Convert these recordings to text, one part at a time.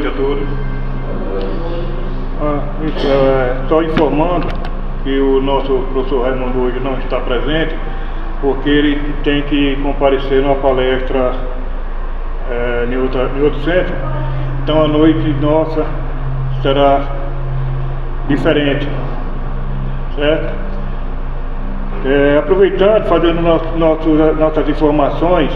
noite a todos. Só informando que o nosso professor Raimundo hoje não está presente, porque ele tem que comparecer numa palestra em outro centro. Então a noite nossa será diferente, certo? Aproveitando, fazendo nossas informações,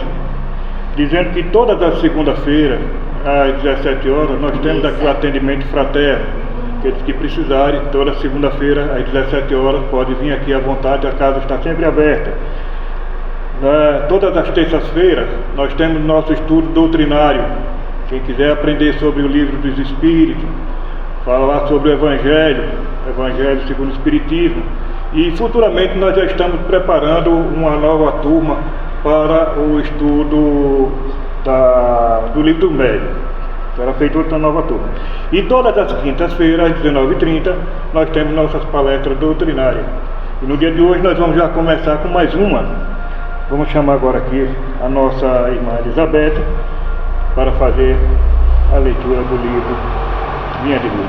dizendo que todas as segundas-feiras, às 17 horas, nós temos aqui o atendimento fraterno. Aqueles que precisarem, toda segunda-feira, às 17 horas, pode vir aqui à vontade, a casa está sempre aberta. Todas as terças-feiras, nós temos nosso estudo doutrinário. Quem quiser aprender sobre o livro dos Espíritos, falar sobre o Evangelho segundo o Espiritismo, e futuramente nós já estamos preparando uma nova turma para o estudo do livro do médium. Será feita outra nova turma. E todas as quintas-feiras, às 19h30, nós temos nossas palestras doutrinárias. E no dia de hoje nós vamos já começar com mais uma. Vamos chamar agora aqui a nossa irmã Elizabeth para fazer a leitura do livro Vinha de Luz.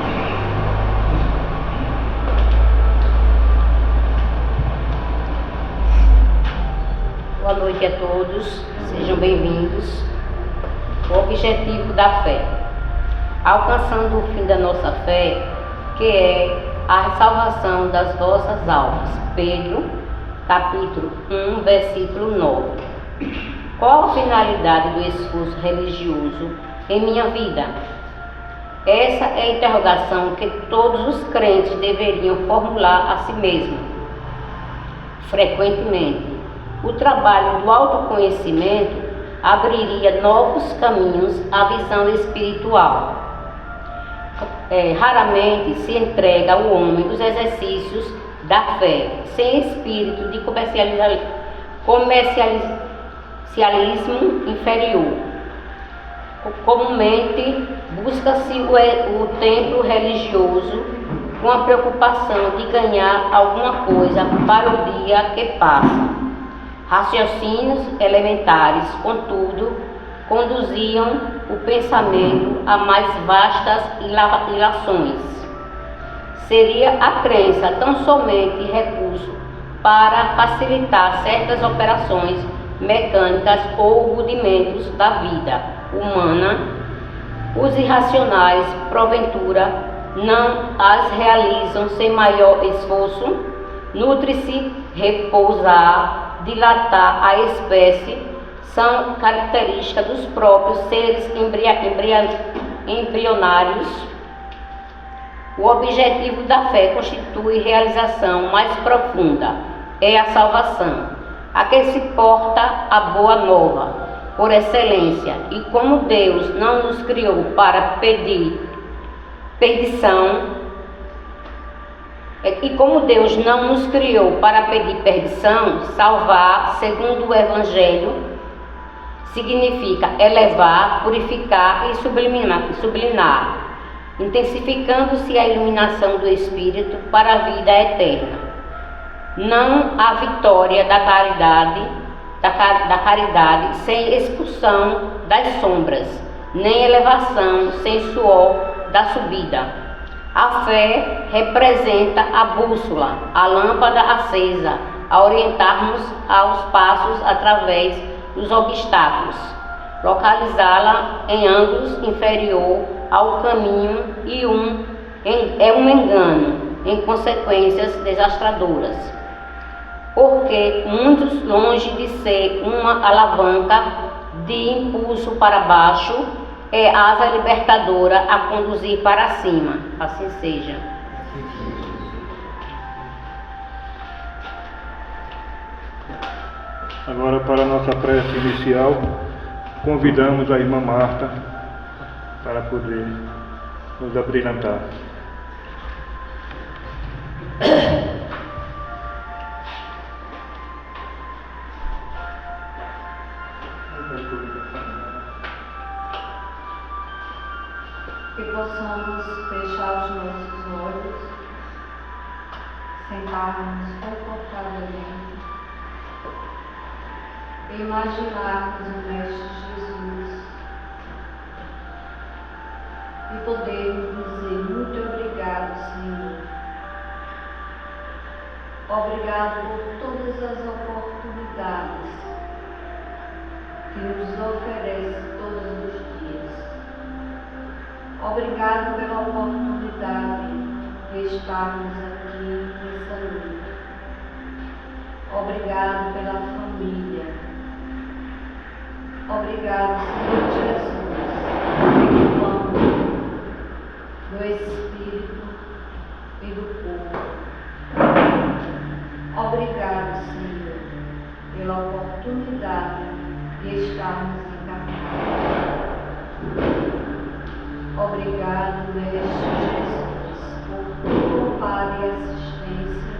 Boa noite a todos, sejam bem-vindos. O objetivo da fé. Alcançando o fim da nossa fé, que é a salvação das vossas almas. Pedro, capítulo 1, versículo 9. Qual a finalidade do esforço religioso em minha vida? Essa é a interrogação que todos os crentes deveriam formular a si mesmos. Frequentemente, o trabalho do autoconhecimento abriria novos caminhos à visão espiritual. Raramente se entrega ao homem os exercícios da fé, sem espírito de comercialismo inferior. Comumente busca-se o templo religioso com a preocupação de ganhar alguma coisa para o dia que passa. Raciocínios elementares, contudo, conduziam o pensamento a mais vastas ilações. Seria a crença tão somente recurso para facilitar certas operações mecânicas ou rudimentos da vida humana. Os irracionais, porventura, não as realizam sem maior esforço. Nutre-se, repousar, dilatar a espécie são características dos próprios seres embrionários. O objetivo da fé constitui realização mais profunda, é a salvação, a que se porta a boa nova, por excelência, e como Deus não nos criou para pedir perdição, salvar, segundo o Evangelho, significa elevar, purificar e subliminar, intensificando-se a iluminação do Espírito para a vida eterna. Não há vitória da caridade sem expulsão das sombras, nem elevação sem suor da subida. A fé representa a bússola, a lâmpada acesa, a orientar-nos aos passos através dos obstáculos, localizá-la em ângulos inferior ao caminho e é um engano em consequências desastradoras, porque muito longe de ser uma alavanca de impulso para baixo, é asa libertadora a conduzir para cima. Assim seja. Agora, para a nossa prece inicial, convidamos a irmã Marta para poder nos abrilhantar. Que possamos fechar os nossos olhos, sentar-nos confortavelmente e imaginarmos o Mestre Jesus e podermos dizer muito obrigado, Senhor. Obrigado por todas as oportunidades que nos oferece todos os dias. Obrigado pela oportunidade de estarmos aqui nessa noite. Obrigado pela família. Obrigado, Senhor Jesus, pelo pão, do Espírito e do corpo. Obrigado, Senhor, pela oportunidade de estarmos encarnados. Obrigado, Mestre Jesus, por tua amparo e assistência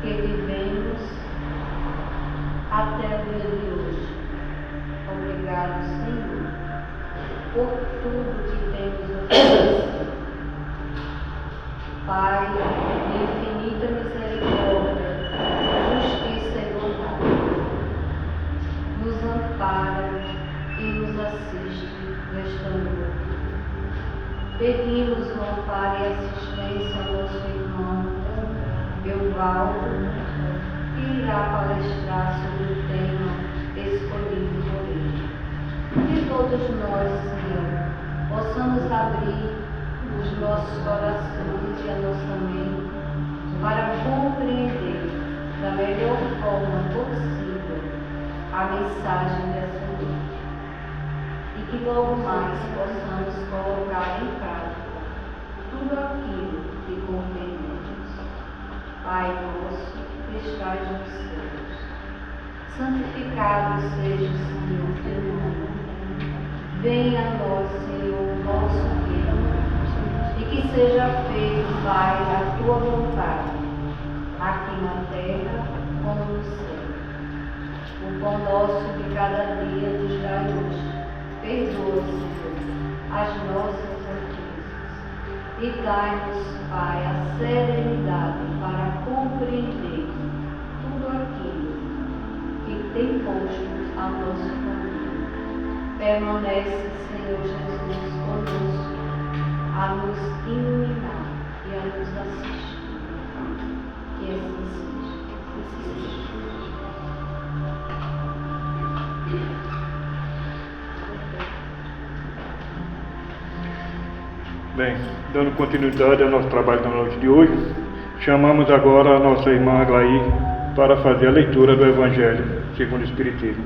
que vivemos até o dia de hoje. Obrigado, Senhor, por tudo que temos oferecido. Pai, de infinita misericórdia, justiça e bondade, nos ampara e nos assiste nesta noite. Pedimos o amparo e assistência ao nosso irmão Euvaldo, que irá palestrar sobre o tema escolhido por ele. Que todos nós, Senhor, possamos abrir os nossos corações e a nossa mente para compreender da melhor forma possível a mensagem dessa noite. E que logo mais possamos colocar em prática tudo aquilo que compreendemos. Pai nosso, que estás nos céus, santificado seja o Senhor teu nome. Venha a nós, Senhor, o nosso reino, e que seja feito, Pai, a tua vontade, aqui na terra como no céu. O pão nosso de cada dia nos dá hoje. Perdoa, Senhor, as nossas ofensas e dai-nos, Pai, a serenidade para compreender tudo aquilo que tem posto ao nosso caminho. Permanece, Senhor Jesus, conosco, a nos iluminar e a nos assistir. Que assim seja. Bem, dando continuidade ao nosso trabalho da noite de hoje, chamamos agora a nossa irmã Aglaí para fazer a leitura do Evangelho segundo o Espiritismo.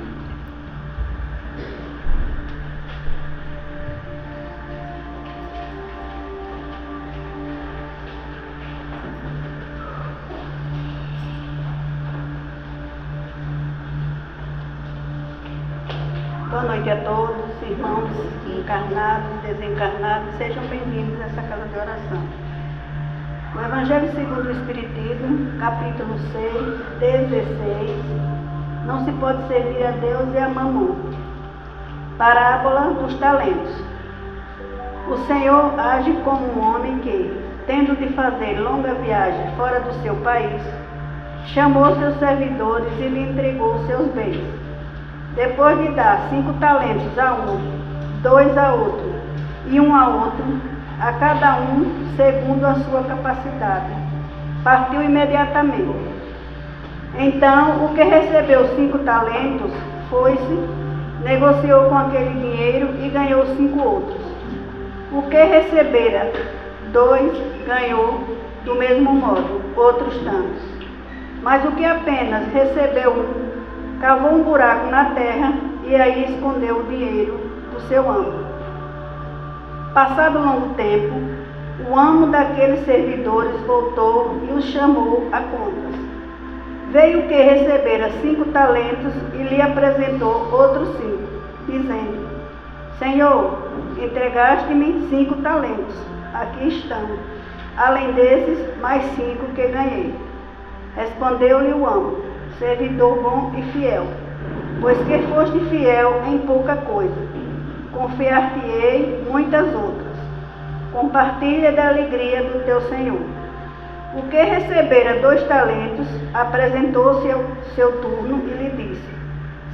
Boa noite a todos, irmãos encarnados e desencarnados, sejam bem-vindos a essa casa de oração. O Evangelho segundo o Espiritismo, capítulo 6, 16, não se pode servir a Deus e a Mamon. Parábola dos talentos. O Senhor age como um homem que, tendo de fazer longa viagem fora do seu país, chamou seus servidores e lhe entregou seus bens. Depois de dar 5 talentos a um, 2 a outro e 1 a outro, a cada um segundo a sua capacidade, partiu imediatamente. Então, o que recebeu 5 talentos foi-se, negociou com aquele dinheiro e ganhou 5 outros. O que recebera 2 ganhou do mesmo modo outros tantos. Mas o que apenas recebeu 1, cavou um buraco na terra e aí escondeu o dinheiro do seu amo. Passado longo tempo, o amo daqueles servidores voltou e os chamou a contas. Veio o que recebera 5 talentos e lhe apresentou outros 5, dizendo: Senhor, entregaste-me 5 talentos, aqui estão. Além desses, mais 5 que ganhei. Respondeu-lhe o amo: servidor bom e fiel, pois que foste fiel em pouca coisa, confiar-te-ei muitas outras. Compartilha da alegria do teu Senhor. O que recebera 2 talentos, apresentou-se ao seu turno e lhe disse: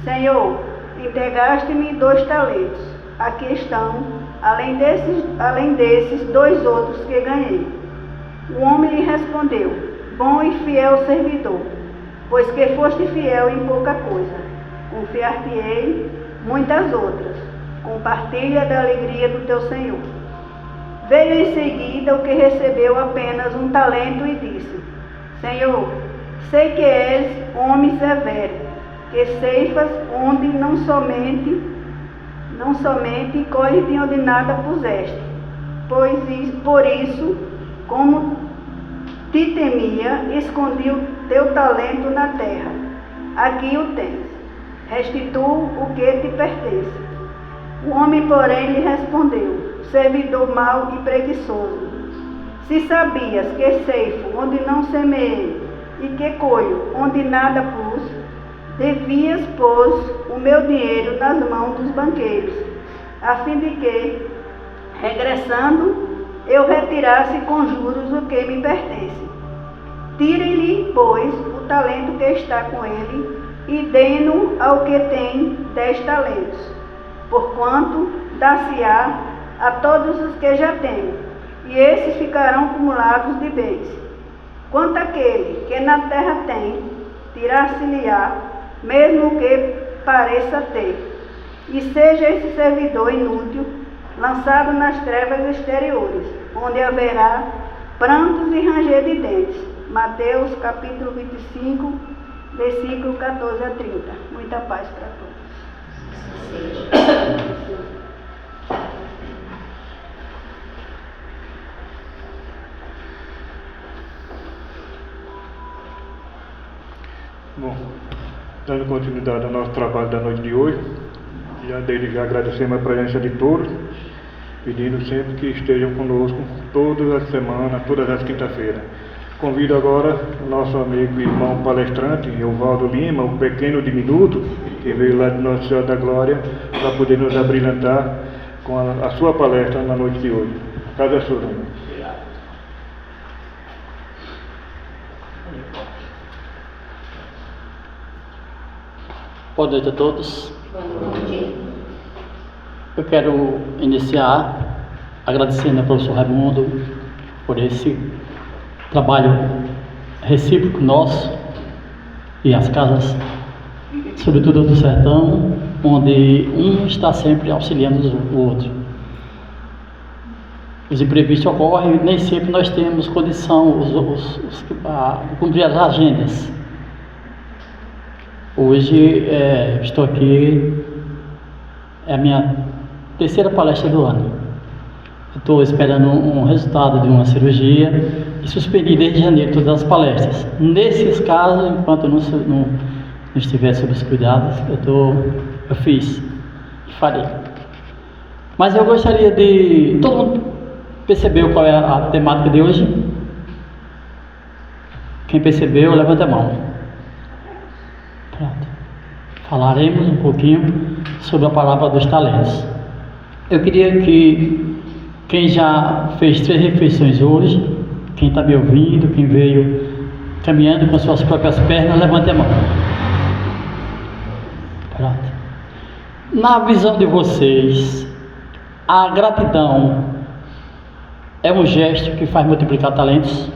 Senhor, entregaste-me 2 talentos, aqui estão. além desses 2 outros que ganhei. O homem lhe respondeu: bom e fiel servidor, pois que foste fiel em pouca coisa, confiar-te-ei muitas outras. Compartilha da alegria do teu Senhor. Veio em seguida o que recebeu apenas 1 talento e disse: Senhor, sei que és homem severo, que ceifas onde não somente colhe de onde nada puseste. Por isso, como te temia, escondi o teu talento na terra. Aqui o tens. Restitua o que te pertence. O homem, porém, lhe respondeu: servidor mau e preguiçoso, se sabias que ceifo onde não semeei e que colho onde nada pus, devias pôr o meu dinheiro nas mãos dos banqueiros, a fim de que, regressando, eu retirasse com juros o que me pertence. Tirem-lhe, pois, o talento que está com ele e deem-no ao que tem 10 talentos, porquanto dar-se-á a todos os que já têm, e esses ficarão acumulados de bens. Quanto àquele que na terra tem, tirar-se-lhe-á, mesmo que pareça ter, e seja esse servidor inútil, lançado nas trevas exteriores, onde haverá prantos e ranger de dentes. Mateus capítulo 25, versículo 14 a 30. Muita paz para todos. Bom, dando continuidade ao nosso trabalho da noite de hoje, desde já agradecemos a presença de todos, pedindo sempre que estejam conosco todas as semanas, todas as quinta-feiras. Convido agora o nosso amigo e irmão palestrante, Evaldo Lima, o pequeno diminuto, que veio lá de Nossa Senhora da Glória, para poder nos abrilhantar com a sua palestra na noite de hoje. A casa é sua, irmão. Boa noite a todos. Boa noite. Eu quero iniciar agradecendo ao professor Raimundo por esse trabalho recíproco nosso e as casas, sobretudo do sertão, onde um está sempre auxiliando o outro. Os imprevistos ocorrem e nem sempre nós temos condição de cumprir as agendas. Hoje estou aqui, é a minha terceira palestra do ano. Estou esperando um resultado de uma cirurgia e suspendi desde janeiro todas as palestras. Nesses casos, enquanto eu não estiver sob os cuidados, eu fiz e farei. Mas eu gostaria de... Todo mundo percebeu qual é a temática de hoje? Quem percebeu, levanta a mão. Pronto. Falaremos um pouquinho sobre a parábola dos talentos. Eu queria que quem já fez 3 refeições hoje, quem está me ouvindo, quem veio caminhando com suas próprias pernas, levante a mão. Pronto. Na visão de vocês, a gratidão é um gesto que faz multiplicar talentos?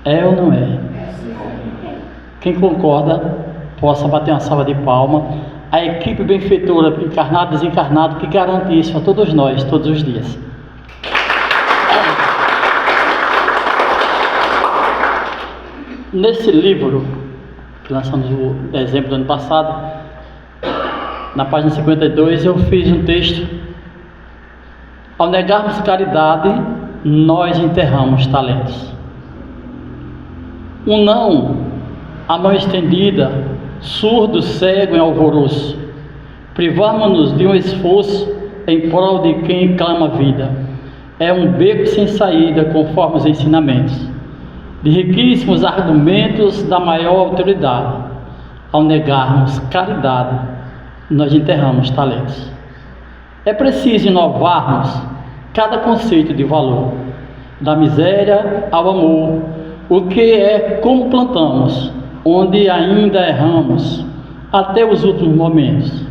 É ou não é? Quem concorda, possa bater uma salva de palma. A equipe benfeitora, encarnado e desencarnado, que garante isso a todos nós, todos os dias. Nesse livro, que lançamos em dezembro do ano passado, na página 52, eu fiz um texto: ao negarmos caridade, nós enterramos talentos. Um não, a mão estendida, surdo, cego em alvoroço, privamos-nos de um esforço em prol de quem clama vida. É um beco sem saída, conforme os ensinamentos de riquíssimos argumentos da maior autoridade. Ao negarmos caridade, nós enterramos talentos. É preciso inovarmos cada conceito de valor, da miséria ao amor, o que é como plantamos, onde ainda erramos, até os últimos momentos.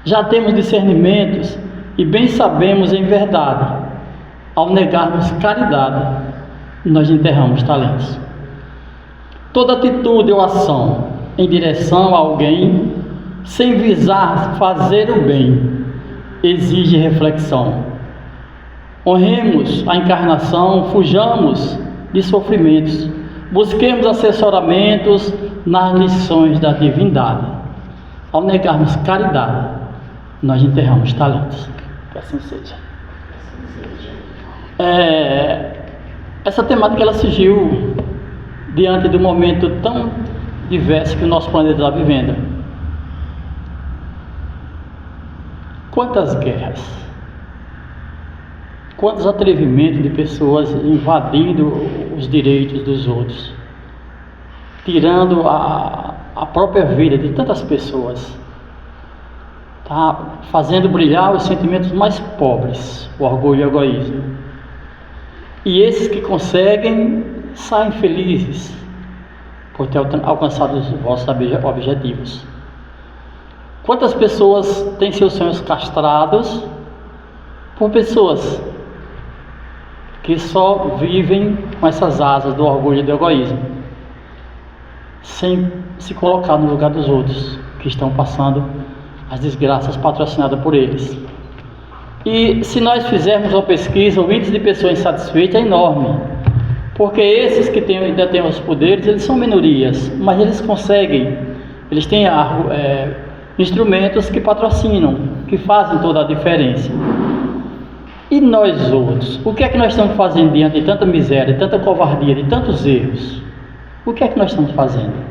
Já temos discernimentos E bem sabemos em verdade, ao negarmos caridade, nós enterramos talentos. Toda atitude ou ação em direção a alguém, sem visar fazer o bem, exige reflexão. Honremos a encarnação, fujamos de sofrimentos, busquemos assessoramentos nas lições da divindade. Ao negarmos caridade, nós enterramos talentos. Que assim seja. Essa temática ela surgiu diante do momento tão diverso que o nosso planeta está vivendo. Quantas guerras, quantos atrevimentos de pessoas invadindo os direitos dos outros, tirando a própria vida de tantas pessoas, tá? Fazendo brilhar os sentimentos mais pobres, o orgulho e o egoísmo. E esses que conseguem saem felizes por ter alcançado os vossos objetivos. Quantas pessoas têm seus sonhos castrados por pessoas que só vivem com essas asas do orgulho e do egoísmo, sem se colocar no lugar dos outros que estão passando as desgraças patrocinadas por eles. E se nós fizermos uma pesquisa, o índice de pessoas insatisfeitas é enorme, porque esses que ainda têm os poderes, eles são minorias, mas eles conseguem, eles têm instrumentos que patrocinam, que fazem toda a diferença. E nós outros, o que é que nós estamos fazendo diante de tanta miséria, de tanta covardia, de tantos erros? O que é que nós estamos fazendo?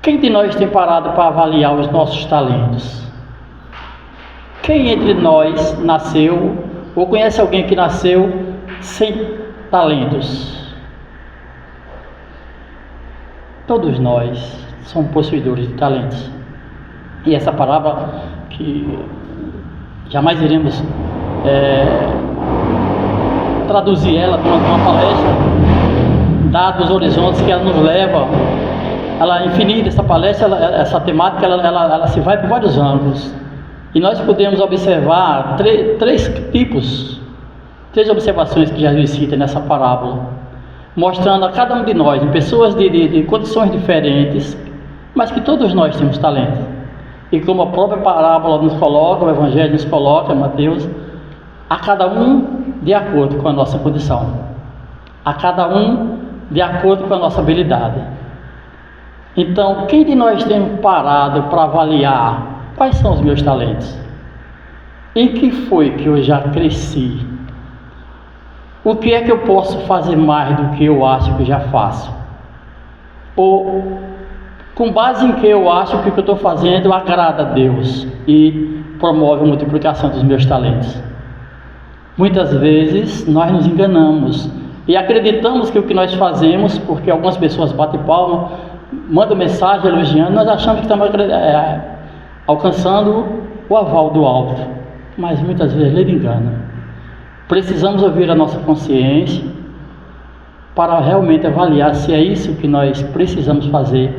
Quem de nós tem parado para avaliar os nossos talentos? Quem entre nós nasceu, ou conhece alguém que nasceu sem talentos? Todos nós somos possuidores de talentos. E essa palavra que jamais iremos traduzir ela durante uma palestra, dados os horizontes que ela nos leva, ela é infinita. Essa palestra, essa temática, ela se vai por vários ângulos. E nós podemos observar três observações que Jesus cita nessa parábola, mostrando a cada um de nós, em pessoas de condições diferentes, mas que todos nós temos talento. E como a própria parábola nos coloca, o Evangelho nos coloca, Mateus, a cada um de acordo com a nossa condição, a cada um de acordo com a nossa habilidade. Então, quem de nós tem parado para avaliar quais são os meus talentos? Em que foi que eu já cresci? O que é que eu posso fazer mais do que eu acho que já faço? Ou, com base em que eu acho que o que eu estou fazendo agrada a Deus e promove a multiplicação dos meus talentos? Muitas vezes nós nos enganamos e acreditamos que o que nós fazemos, porque algumas pessoas batem palma, mandam mensagem elogiando, nós achamos que estamos alcançando o aval do alto, mas muitas vezes ele engana. Precisamos ouvir a nossa consciência para realmente avaliar se é isso que nós precisamos fazer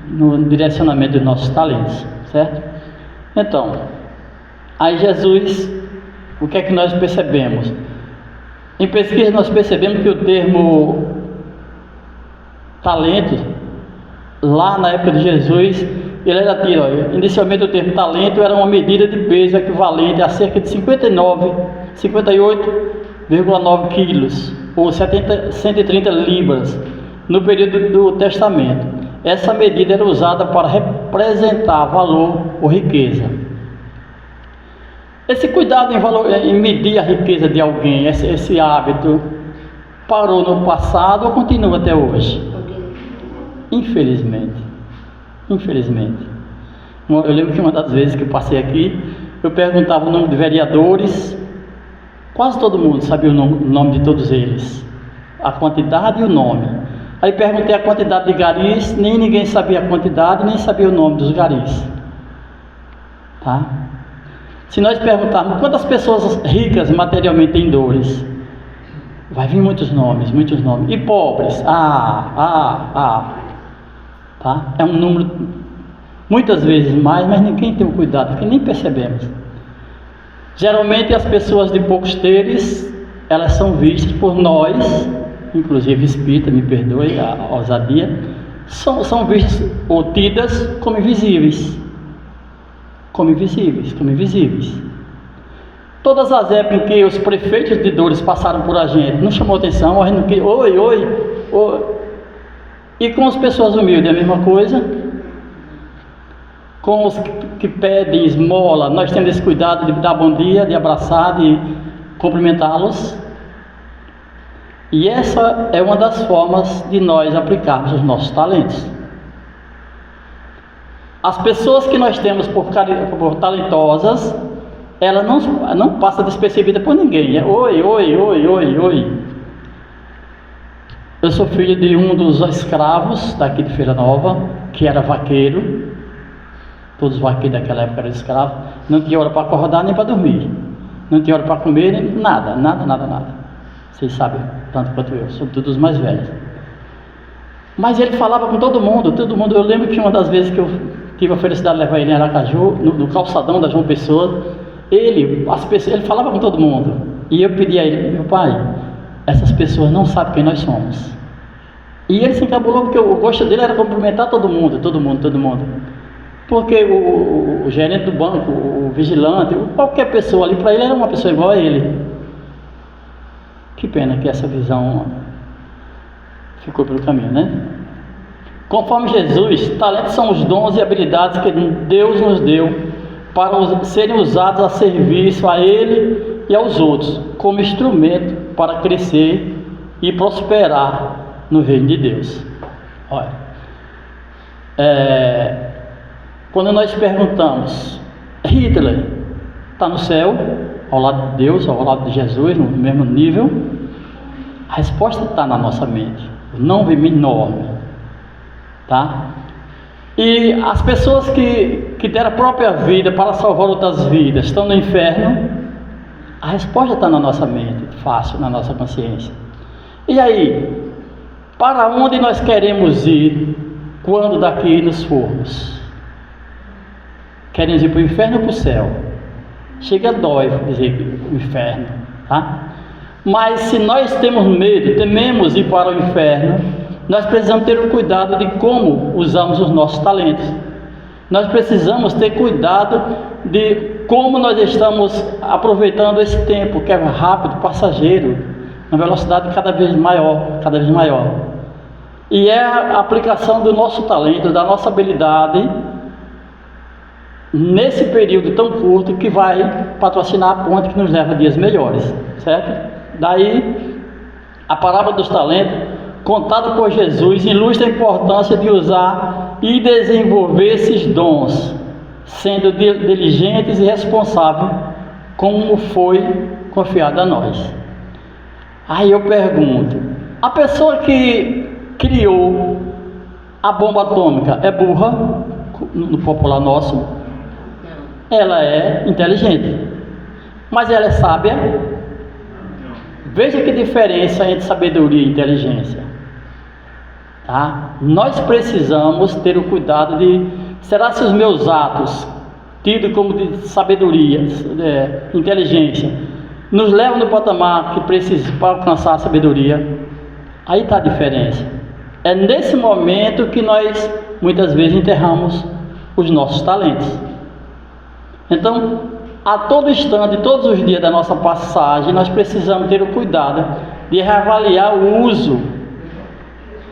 no direcionamento dos nossos talentos, certo? Então, aí Jesus, o que é que nós percebemos? Em pesquisa nós percebemos que o termo talento, lá na época de Jesus, ele era tido, inicialmente o termo talento era uma medida de peso equivalente a cerca de 58,9 quilos, ou 130 libras, no período do Testamento. Essa medida era usada para representar valor ou riqueza. Esse cuidado em medir a riqueza de alguém, esse hábito, parou no passado ou continua até hoje? Infelizmente. Eu lembro que uma das vezes que eu passei aqui, eu perguntava o nome de vereadores, quase todo mundo sabia o nome de todos eles, a quantidade e o nome. Aí perguntei a quantidade de garis, nem ninguém sabia a quantidade, nem sabia o nome dos garis. Tá? Se nós perguntarmos quantas pessoas ricas materialmente têm dores, vai vir muitos nomes. E pobres? Tá? É um número muitas vezes mais, mas ninguém tem o cuidado, porque nem percebemos. Geralmente as pessoas de poucos teres, elas são vistas por nós, inclusive espírita, me perdoe a ousadia, são vistas ou tidas como invisíveis. Como invisíveis. Todas as épocas em que os prefeitos de dores passaram por a gente, não chamou atenção, a gente não oi. E com as pessoas humildes é a mesma coisa. Com os que pedem esmola, nós temos esse cuidado de dar bom dia, de abraçar, de cumprimentá-los. E essa é uma das formas de nós aplicarmos os nossos talentos. As pessoas que nós temos por talentosas, ela não passa despercebida por ninguém. É oi. Eu sou filho de um dos escravos daqui de Feira Nova, que era vaqueiro. Todos os vaqueiros daquela época eram escravos. Não tinha hora para acordar nem para dormir. Não tinha hora para comer, nem nada. Vocês sabem, tanto quanto eu, sobretudo os mais velhos. Mas ele falava com todo mundo. Eu lembro que uma das vezes que eu tive a felicidade de levar ele em Aracaju, no calçadão da João Pessoa, ele falava com todo mundo. E eu pedi a ele: meu pai, essas pessoas não sabem quem nós somos. E ele se encabulou porque o gosto dele era cumprimentar todo mundo. Porque o gerente do banco, o vigilante, qualquer pessoa ali, para ele era uma pessoa igual a ele. Que pena que essa visão ficou pelo caminho, né? Conforme Jesus, talentos são os dons e habilidades que Deus nos deu para serem usados a serviço a Ele e aos outros, como instrumento para crescer e prosperar no reino de Deus. Olha, quando nós perguntamos, Hitler está no céu, ao lado de Deus, ao lado de Jesus, no mesmo nível, a resposta está na nossa mente, o não enorme, tá? E as pessoas que deram a própria vida para salvar outras vidas estão no inferno, a resposta está na nossa mente, fácil, na nossa consciência. E aí, para onde nós queremos ir quando daqui nos formos? Queremos ir para o inferno ou para o céu? Chega dói dizer o inferno, tá? Mas se nós tememos ir para o inferno, nós precisamos ter o cuidado de como usamos os nossos talentos. Nós precisamos ter cuidado de como nós estamos aproveitando esse tempo que é rápido, passageiro, na velocidade cada vez maior. E é a aplicação do nosso talento, da nossa habilidade, nesse período tão curto, que vai patrocinar a ponte que nos leva a dias melhores, certo? Daí, a parábola dos talentos, contada por Jesus, ilustra a importância de usar e desenvolver esses dons, sendo diligentes e responsáveis, como foi confiado a nós. Aí eu pergunto, a pessoa que criou a bomba atômica é burra, no popular nosso? Ela é inteligente, mas ela é sábia? Veja que diferença entre sabedoria e inteligência, tá? Nós precisamos ter o cuidado de, será se os meus atos, tidos como de sabedoria, inteligência, nos levam no patamar que precisa para alcançar a sabedoria? Aí está a diferença. É nesse momento que nós muitas vezes enterramos os nossos talentos. Então, a todo instante, todos os dias da nossa passagem, nós precisamos ter o cuidado de reavaliar o uso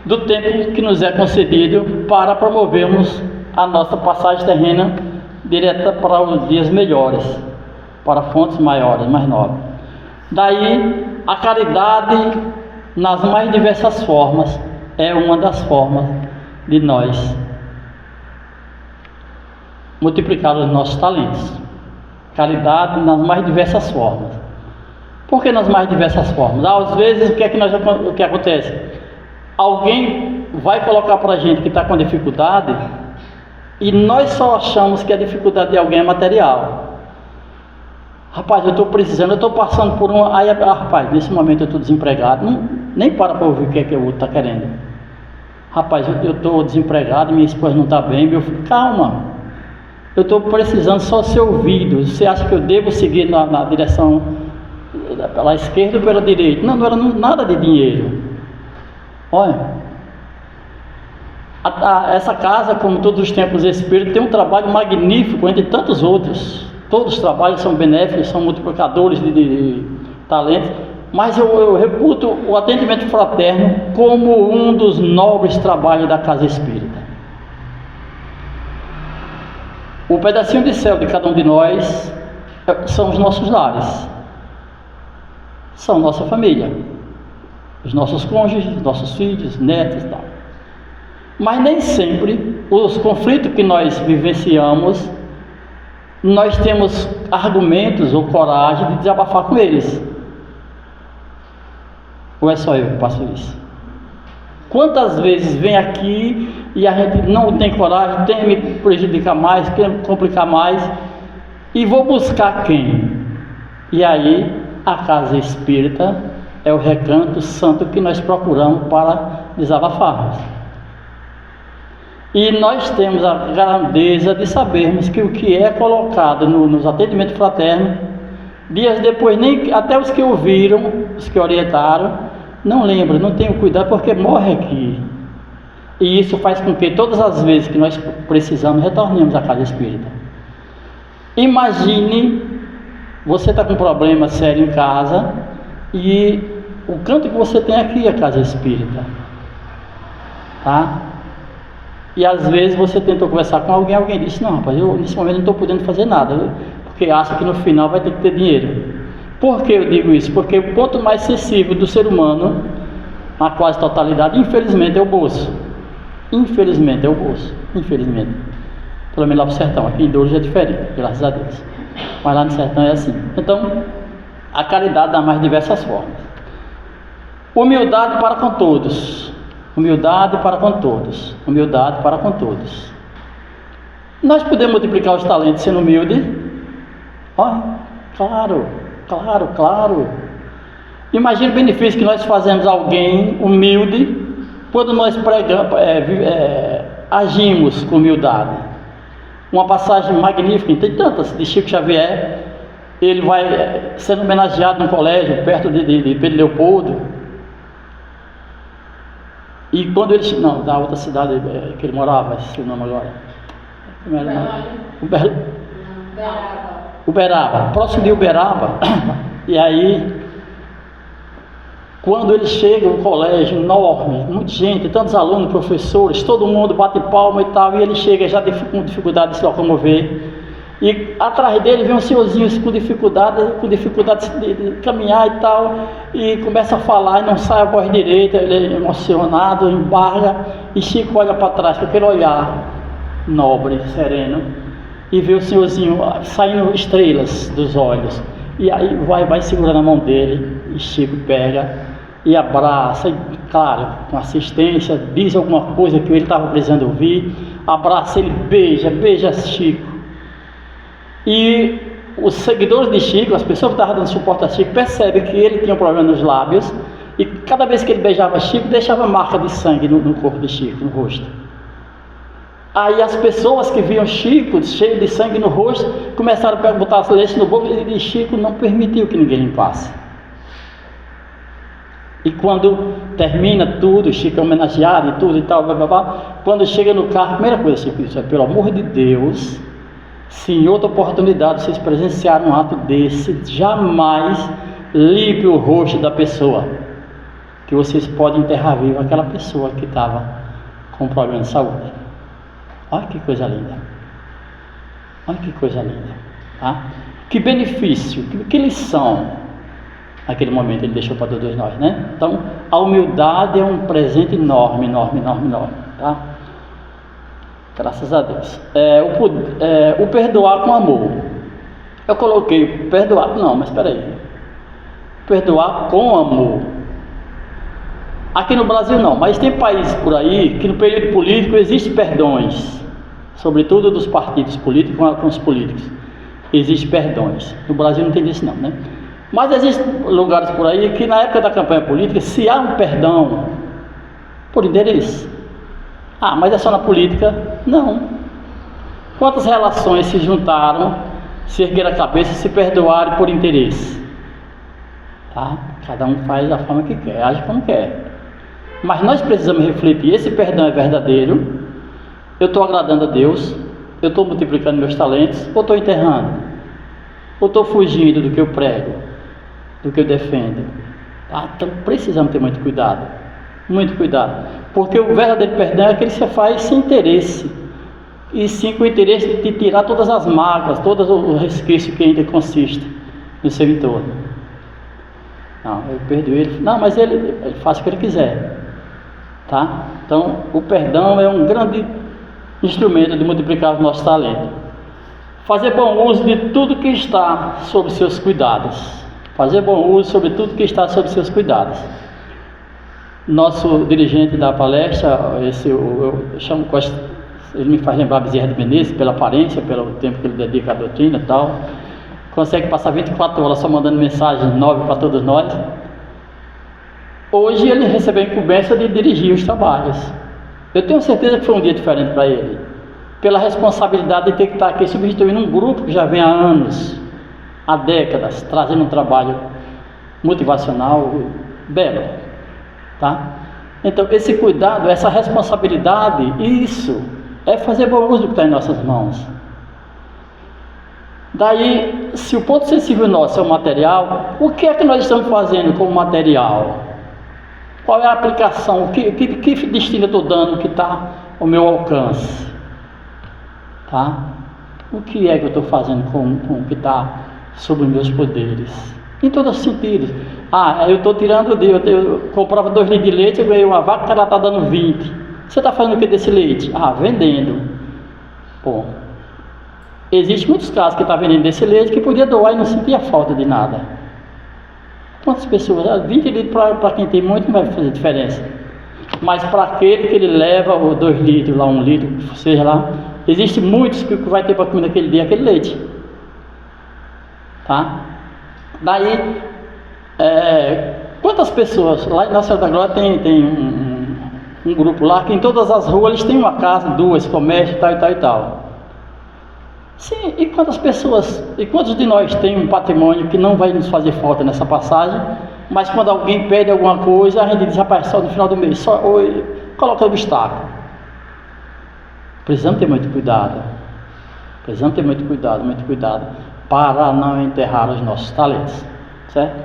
do tempo que nos é concedido para promovermos a nossa passagem terrena direta para os dias melhores, para fontes maiores, mais nobres. Daí, a caridade, nas mais diversas formas, é uma das formas de nós multiplicar os nossos talentos. Caridade nas mais diversas formas. Por que nas mais diversas formas? Às vezes, o que acontece? Alguém vai colocar para a gente que está com dificuldade e nós só achamos que a dificuldade de alguém é material. Rapaz, eu estou precisando, eu estou passando por uma... Aí, rapaz, nesse momento eu estou desempregado. Nem para ouvir o que é que o outro está querendo. rapaz, eu estou desempregado, minha esposa não está bem, meu filho, calma, eu estou precisando só ser ouvido, você acha que eu devo seguir na direção pela esquerda ou pela direita? Não era nada de dinheiro. Olha, essa casa, como todos os templos espíritas, tem um trabalho magnífico entre tantos outros. Todos os trabalhos são benéficos, são multiplicadores de talentos, mas eu reputo o atendimento fraterno como um dos nobres trabalhos da casa espírita. O pedacinho de céu de cada um de nós são os nossos lares, são nossa família, os nossos cônjuges, nossos filhos, netos e tal. Mas nem sempre os conflitos que nós vivenciamos, nós temos argumentos ou coragem de desabafar com eles. Ou é só eu que passo isso? Quantas vezes vem aqui e a gente não tem coragem, tem me prejudicar mais, quer complicar mais, e vou buscar quem? E aí a casa espírita é o recanto santo que nós procuramos para desabafarmos. E nós temos a grandeza de sabermos que o que é colocado nos atendimentos fraternos, dias depois, nem até os que ouviram, os que orientaram, não lembram, não tenham cuidado, porque morre aqui. E isso faz com que todas as vezes que nós precisamos, retornemos à casa espírita. Imagine, você está com um problema sério em casa, e o canto que você tem aqui é a casa espírita. Tá? E às vezes você tentou conversar com alguém, alguém disse, não rapaz, eu nesse momento não estou podendo fazer nada, porque acha que no final vai ter que ter dinheiro. Por que eu digo isso? Porque o ponto mais sensível do ser humano, na quase totalidade, infelizmente é o bolso. Infelizmente é o bolso, infelizmente. Pelo menos lá pro sertão, aqui em Douros é diferente, graças a Deus. Mas lá no sertão é assim. Então, a caridade dá mais diversas formas. Humildade para com todos. Humildade para com todos. Humildade para com todos. Nós podemos multiplicar os talentos sendo humilde? Olha, claro. Imagina o benefício que nós fazemos a alguém humilde quando nós agimos com humildade. Uma passagem magnífica, tem tantas, de Chico Xavier. Ele vai sendo homenageado num colégio perto de Pedro Leopoldo. E quando ele... Não, da outra cidade que ele morava, esse nome agora. Como era? Uberaba, próximo de Uberaba. E aí, quando ele chega no colégio enorme, muita gente, tantos alunos, professores, todo mundo bate palma e tal, e ele chega já com dificuldade de se locomover. E atrás dele vem um senhorzinho com dificuldade de caminhar e tal, e começa a falar e não sai a voz direita, ele é emocionado, embarga, e Chico olha para trás com aquele olhar nobre, sereno, e vê o senhorzinho saindo estrelas dos olhos, e aí vai segurando a mão dele, e Chico pega e abraça, e claro, com assistência, diz alguma coisa que ele estava precisando ouvir, abraça ele, beija Chico. E os seguidores de Chico, as pessoas que estavam dando suporte a Chico, percebem que ele tinha um problema nos lábios, e cada vez que ele beijava Chico, deixava marca de sangue no corpo de Chico, no rosto. Aí as pessoas que viam Chico cheio de sangue no rosto, começaram a botar as leite no bolso, e Chico não permitiu que ninguém limpasse. E quando termina tudo, Chico é homenageado e tudo e tal, blá, blá, blá, quando chega no carro, a primeira coisa que Chico disse é, pelo amor de Deus, se em outra oportunidade vocês presenciaram um ato desse, jamais limpe o rosto da pessoa, que vocês podem enterrar viva aquela pessoa que estava com problema de saúde. Olha que coisa linda. Olha que coisa linda. Tá? Que benefício, que lição naquele momento ele deixou para todos nós, né? Então, a humildade é um presente enorme, tá? Graças a Deus. O perdoar com amor. Eu coloquei perdoar, não, mas espera aí. Perdoar com amor. Aqui no Brasil não, mas tem países por aí que no período político existem perdões, sobretudo dos partidos políticos com os políticos. Existem perdões. No Brasil não tem isso não, né? Mas existem lugares por aí que na época da campanha política, se há um perdão por interesse, Ah, mas é só na política? Não. Quantas relações se juntaram, se ergueram a cabeça e se perdoaram por interesse? Tá? Cada um faz da forma que quer, age como quer. Mas nós precisamos refletir, esse perdão é verdadeiro? Eu estou agradando a Deus? Eu estou multiplicando meus talentos? Ou estou enterrando? Ou estou fugindo do que eu prego? Do que eu defendo? Tá? Então precisamos ter muito cuidado. Muito cuidado. Porque o verdadeiro perdão é aquele que você faz sem interesse. E sim com o interesse de tirar todas as mágoas, todo o resquício que ainda consiste no seu entorno. Não, eu perdoei ele. Não, mas ele faz o que ele quiser. Tá? Então, o perdão é um grande instrumento de multiplicar os nossos talentos. Fazer bom uso de tudo que está sob seus cuidados. Fazer bom uso sobre tudo que está sob seus cuidados. Nosso dirigente da palestra, ele me faz lembrar Bezerra de Menezes, pela aparência, pelo tempo que ele dedica à doutrina e tal. Consegue passar 24 horas só mandando mensagens novas para todos nós. Hoje ele recebeu a incumbência de dirigir os trabalhos. Eu tenho certeza que foi um dia diferente para ele, pela responsabilidade de ter que estar aqui substituindo um grupo que já vem há anos, há décadas, trazendo um trabalho motivacional belo, tá? Então esse cuidado, essa responsabilidade, isso é fazer bom uso do que está em nossas mãos. Daí, se o ponto sensível nosso é o material, o que é que nós estamos fazendo com o material? Qual é a aplicação? Que destino eu estou dando que está ao meu alcance? Tá? O que é que eu estou fazendo com o que está sob os meus poderes? Em todos os sentidos. Ah, eu estou tirando eu comprava 2 litros de leite, eu ganhei uma vaca que ela está dando 20. Você está fazendo o que desse leite? Ah, vendendo. Bom, existem muitos casos que está vendendo desse leite que podia doar e não sentia falta de nada. Quantas pessoas? 20 litros para quem tem muito não vai fazer diferença. Mas para aquele que ele leva 2 litros, lá 1 litro, seja lá, existem muitos que vai ter para comer naquele dia aquele leite. Tá? Daí, quantas pessoas? Lá em Nossa Senhora da Glória tem um grupo lá que em todas as ruas eles têm uma casa, 2, comércio, tal e tal e tal. Sim, e quantas pessoas, e quantos de nós tem um patrimônio que não vai nos fazer falta nessa passagem, mas quando alguém pede alguma coisa, a gente diz, rapaz, só no final do mês, coloca obstáculo. Precisamos ter muito cuidado. Precisamos ter muito cuidado, para não enterrar os nossos talentos, certo?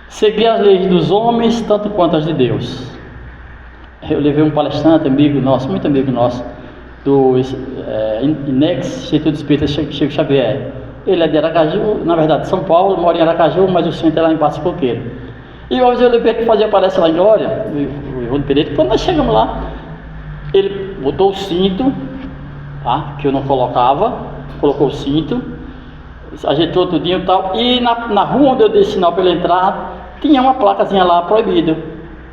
Seguir as leis dos homens, tanto quanto as de Deus. Eu levei um palestrante, amigo nosso, muito amigo nosso, do INEX, Instituto Espírita Chico Xavier. Ele é de Aracaju, na verdade de São Paulo, mora em Aracaju, mas o centro é lá em Passo Coqueiro. E hoje eu levei ele para fazer palestra lá em Glória, o Ivone Pereira. Quando nós chegamos lá, ele botou o cinto, tá, que eu não colocava, colocou o cinto, ajeitou tudinho e tal, e na rua onde eu dei sinal para ele entrar, tinha uma placazinha lá, proibido.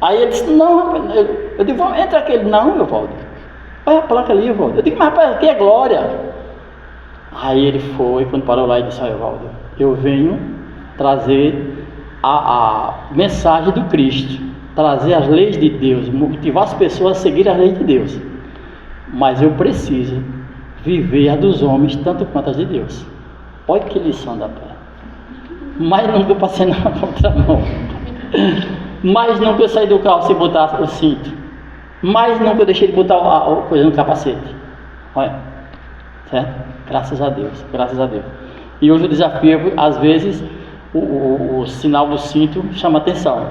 Aí ele disse, não, rapaz, eu digo, vamos, entra aquele, não, meu Valdo. Olha a placa ali, Valdo. Eu digo, mas rapaz, aqui é glória. Aí ele foi, quando parou lá, e disse, olha, Valdo, eu venho trazer a mensagem do Cristo, trazer as leis de Deus, motivar as pessoas a seguir as leis de Deus. Mas eu preciso viver a dos homens, tanto quanto as de Deus. Olha que lição da pé. Mas nunca eu passei na contramão. Mas nunca eu saí do carro sem botar o cinto. Mas nunca eu deixei de botar a coisa no capacete. Olha, certo? Graças a Deus, graças a Deus. E hoje o desafio, às vezes, o sinal do cinto chama atenção.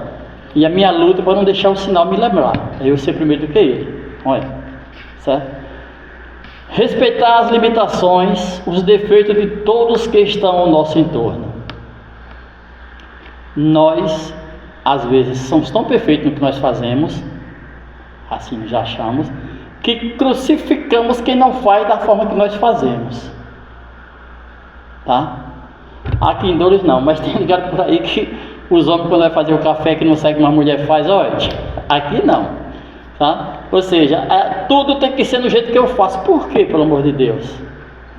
E a minha luta para não deixar o sinal me lembrar. Eu ser primeiro do que ele. Olha, certo? Respeitar as limitações, os defeitos de todos que estão ao nosso entorno. Nós, às vezes, somos tão perfeitos no que nós fazemos, assim já achamos, que crucificamos quem não faz da forma que nós fazemos. Tá? Aqui em Dores não, mas tem ligado por aí que os homens, quando vai fazer o café que não segue uma mulher faz, olha, aqui não. Tá? Ou seja, tudo tem que ser do jeito que eu faço. Por quê, pelo amor de Deus?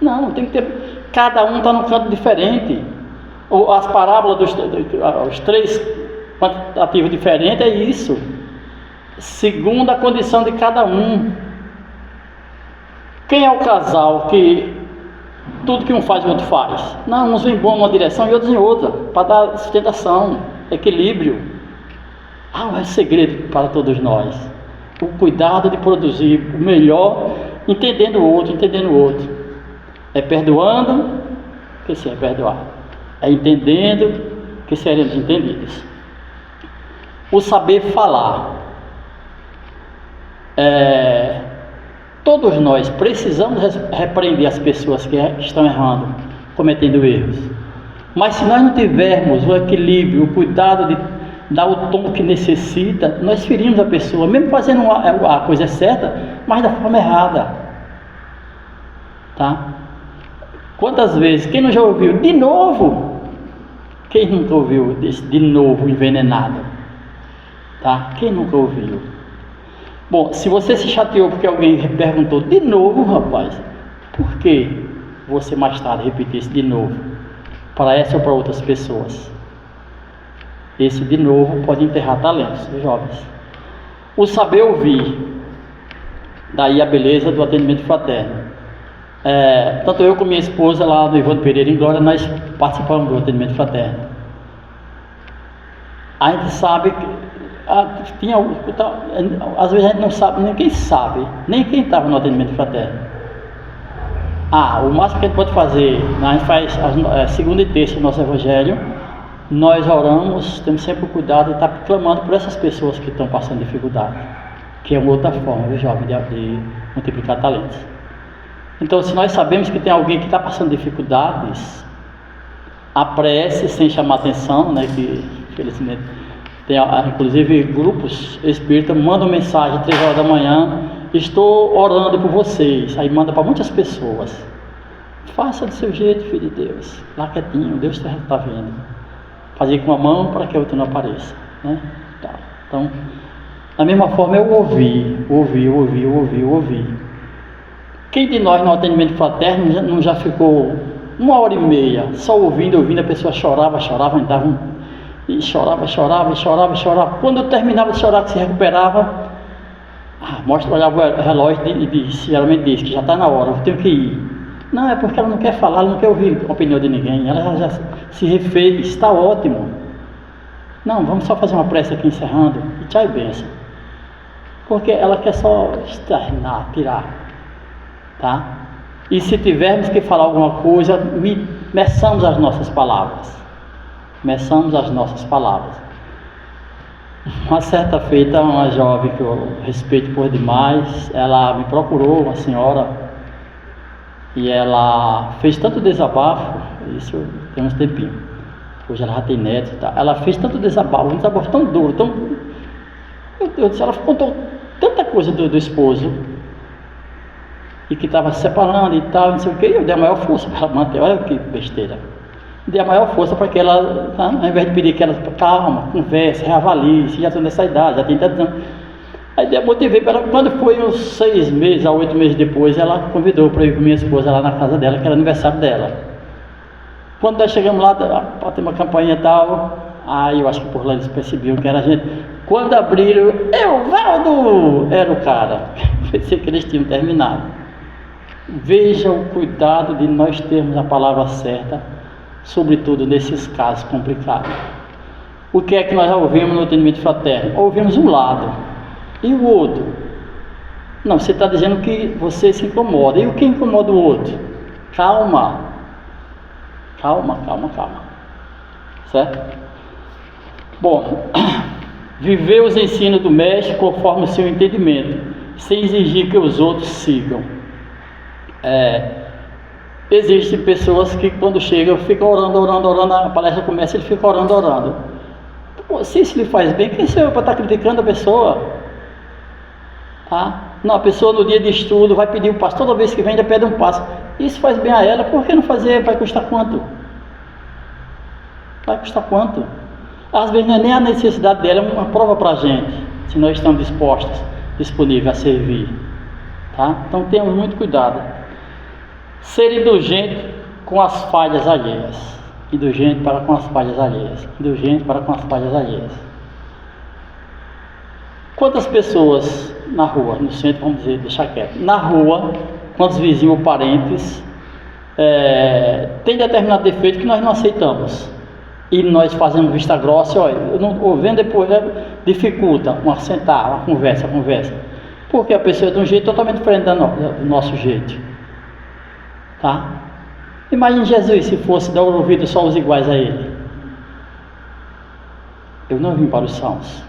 Não, tem que ter. Cada um está num canto diferente. As parábolas os 3 quantitativos diferentes é isso. segundo a condição de cada um. Quem é o casal que tudo que um faz o outro faz? Não, uns vêm bom numa direção e outros em outra, para dar sustentação, equilíbrio. É segredo para todos nós. O cuidado de produzir o melhor, entendendo o outro. É perdoando que se é perdoado. É entendendo que seremos entendidos. O saber falar. Todos nós precisamos repreender as pessoas que estão errando, cometendo erros. Mas se nós não tivermos o equilíbrio, o cuidado de dar o tom que necessita, nós ferimos a pessoa, mesmo fazendo a coisa certa, mas da forma errada. Tá? Quantas vezes, quem não já ouviu de novo? Quem nunca ouviu desse de novo envenenado? Tá? Quem nunca ouviu? Bom, se você se chateou porque alguém perguntou de novo, rapaz, por que você mais tarde repetisse de novo? Para essa ou para outras pessoas? Esse de novo pode enterrar talentos, jovens. O saber ouvir, daí a beleza do atendimento fraterno. Tanto eu como minha esposa lá do Ivone Pereira em Glória, nós participamos do atendimento fraterno. A gente sabe que às vezes a gente não sabe, ninguém sabe, nem quem estava no atendimento fraterno. O máximo que a gente pode fazer, a gente faz segunda e terça do nosso evangelho, nós oramos, temos sempre o cuidado de estar clamando por essas pessoas que estão passando dificuldade, que é uma outra forma, viu, jovem, de multiplicar talentos. Então, se nós sabemos que tem alguém que está passando dificuldades, a prece, sem chamar atenção, né, que infelizmente tem inclusive grupos espíritas, mandam mensagem 3 horas da manhã, estou orando por vocês, aí manda para muitas pessoas. Faça do seu jeito, filho de Deus, lá quietinho, Deus está vendo. Fazer com a mão para que a outra não apareça, né? Então, da mesma forma, eu ouvi. Quem de nós no atendimento fraterno não já ficou 1h30 só ouvindo, a pessoa chorava, e chorava. Quando eu terminava de chorar, que se recuperava, olhava o relógio e disse, geralmente diz que já está na hora, eu tenho que ir. Não, é porque ela não quer falar, ela não quer ouvir a opinião de ninguém, ela já se refez, está ótimo. Não, vamos só fazer uma prece aqui encerrando, e tchau e bênção. Porque ela quer só externar, tirar, tá? E se tivermos que falar alguma coisa, meçamos as nossas palavras. Uma certa feita, uma jovem que eu respeito por demais, ela me procurou, uma senhora, e ela fez tanto desabafo, isso tem uns tempinhos, hoje ela já tem netos e tal, ela fez tanto desabafo, um desabafo tão duro, meu Deus do céu, ela contou tanta coisa do esposo, e que estava se separando e tal, não sei o que, eu dei a maior força para ela manter, olha que besteira, dei a maior força para que ela, tá, ao invés de pedir que ela, calma, converse, reavalie, se já está nessa idade, já tem tantos anos. Aí eu motivei para ela, quando foi uns 6 meses a 8 meses depois, ela convidou para ir com minha esposa lá na casa dela, que era aniversário dela. Quando nós chegamos lá, para ter uma campanha e tal, aí eu acho que por lá eles percebiam que era a gente. Quando abriram, Evaldo! Era o cara. Pensei que eles tinham terminado. Veja o cuidado de nós termos a palavra certa, sobretudo nesses casos complicados. O que é que nós já ouvimos no atendimento fraterno? Ouvimos um lado. E o outro? Não, você está dizendo que você se incomoda. E o que incomoda o outro? Calma. Certo? Bom, viver os ensinos do mestre conforme o seu entendimento, sem exigir que os outros sigam. Existem pessoas que quando chegam ficam orando, a palestra começa e ele fica orando. Pô, se isso lhe faz bem, quem sou eu para estar criticando a pessoa? Não, a pessoa no dia de estudo vai pedir um passo, toda vez que vem ainda pede um passo. Isso faz bem a ela, por que não fazer? Vai custar quanto? Às vezes não é nem a necessidade dela, é uma prova para a gente, se nós estamos disponíveis a servir, tá? Então tenhamos muito cuidado. Ser indulgente com as falhas alheias. Indulgente para com as falhas alheias. Quantas pessoas na rua, no centro, vamos dizer, deixar quieto, na rua, quantos vizinhos ou parentes tem determinado defeito que nós não aceitamos e nós fazemos vista grossa, olha, eu não vou vendo depois, dificulta sentar, uma conversa, porque a pessoa é de um jeito totalmente diferente do nosso jeito, tá? Imagine Jesus se fosse dar ouvido só aos iguais a ele. Eu não vim para os sãos,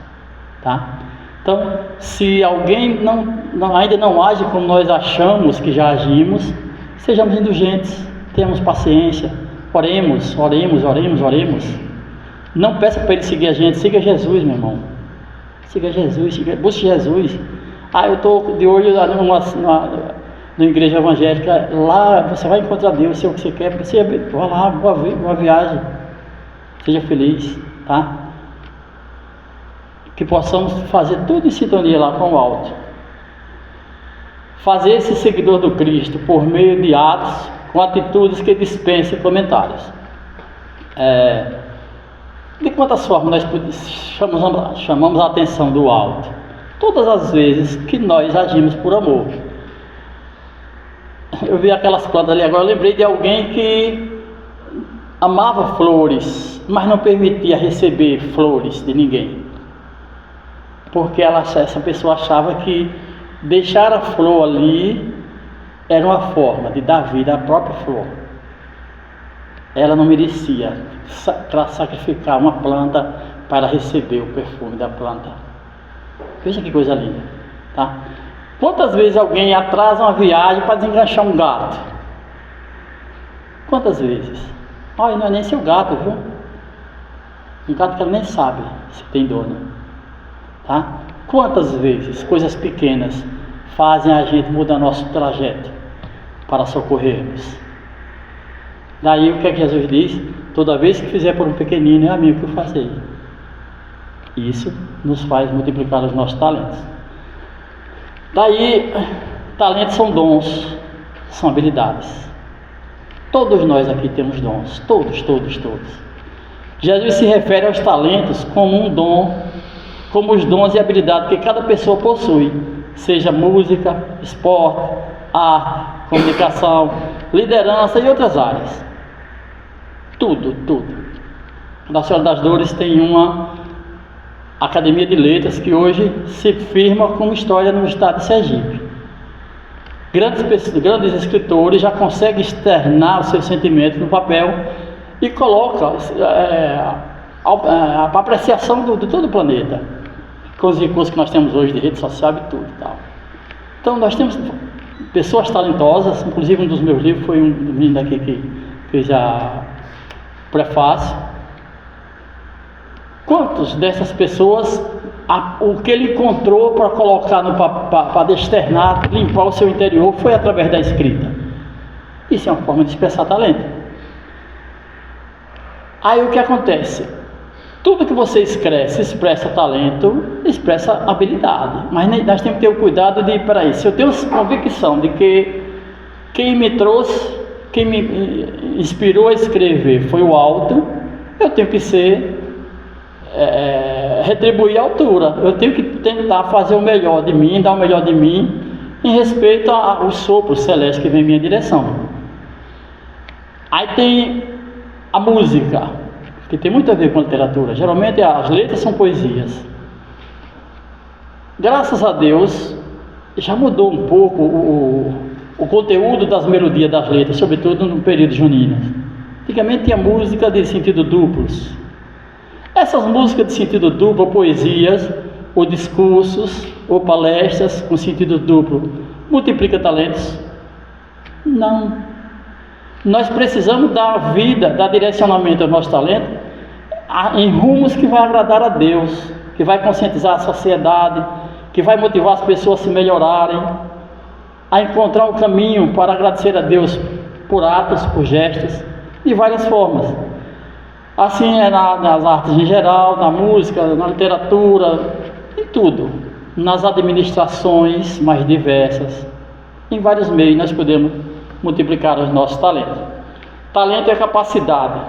tá? Então, se alguém ainda não age como nós achamos que já agimos, sejamos indulgentes, tenhamos paciência, oremos. Não peça para ele seguir a gente, siga Jesus, meu irmão. Siga Jesus, busque Jesus. Eu estou de olho na igreja evangélica, lá você vai encontrar Deus, se é o que você quer, você vai lá, boa viagem, seja feliz, tá? Que possamos fazer tudo em sintonia lá com o alto. Fazer esse seguidor do Cristo por meio de atos, com atitudes que dispensem comentários. De quantas formas nós chamamos a atenção do alto? Todas as vezes que nós agimos por amor. Eu vi aquelas plantas ali agora, eu lembrei de alguém que amava flores, mas não permitia receber flores de ninguém. Porque essa pessoa achava que deixar a flor ali era uma forma de dar vida à própria flor. Ela não merecia sacrificar uma planta para receber o perfume da planta. Veja que coisa linda, tá? Quantas vezes alguém atrasa uma viagem para desenganchar um gato? Quantas vezes? Olha, não é nem seu gato, viu? Um gato que ela nem sabe se tem dono, tá? Quantas vezes coisas pequenas fazem a gente mudar nosso trajeto para socorrermos? Daí o que é que Jesus diz? Toda vez que fizer por um pequenino, é a mim que eu fazei. Isso nos faz multiplicar os nossos talentos. Daí, talentos são dons, são habilidades. Todos nós aqui temos dons, todos. Jesus se refere aos talentos como um dom, como os dons e habilidades que cada pessoa possui, seja música, esporte, arte, comunicação, liderança e outras áreas. Tudo. A Senhora das Dores tem uma academia de letras que hoje se firma como história no estado de Sergipe. Grandes escritores já conseguem externar os seus sentimentos no papel e coloca a apreciação de todo o planeta, com os recursos que nós temos hoje de rede social e tudo e tal. Então nós temos pessoas talentosas, inclusive um dos meus livros foi um menino aqui que fez a prefácio. Quantos dessas pessoas, o que ele encontrou para colocar para externar, limpar o seu interior, foi através da escrita? Isso é uma forma de expressar talento. Aí o que acontece? Tudo que você escreve, se expressa talento, expressa habilidade. Mas nós temos que ter o cuidado de, se eu tenho convicção de que quem me inspirou a escrever foi o alto, eu tenho que retribuir a altura. Eu tenho que tentar fazer o melhor de mim, dar o melhor de mim, em respeito ao sopro celeste que vem em minha direção. Aí tem a música, que tem muito a ver com a literatura. Geralmente as letras são poesias. Graças a Deus, já mudou um pouco o conteúdo das melodias das letras, sobretudo no período junino. Antigamente tinha música de sentido duplos. Essas músicas de sentido duplo, ou poesias, ou discursos, ou palestras com sentido duplo, multiplica talentos? Não. Nós precisamos dar vida, dar direcionamento ao nosso talento em rumos que vai agradar a Deus, que vai conscientizar a sociedade, que vai motivar as pessoas a se melhorarem, a encontrar o caminho para agradecer a Deus por atos, por gestos, de várias formas. Assim é nas artes em geral, na música, na literatura, em tudo. Nas administrações mais diversas, em vários meios nós podemos multiplicar os nossos talentos. Talento é capacidade.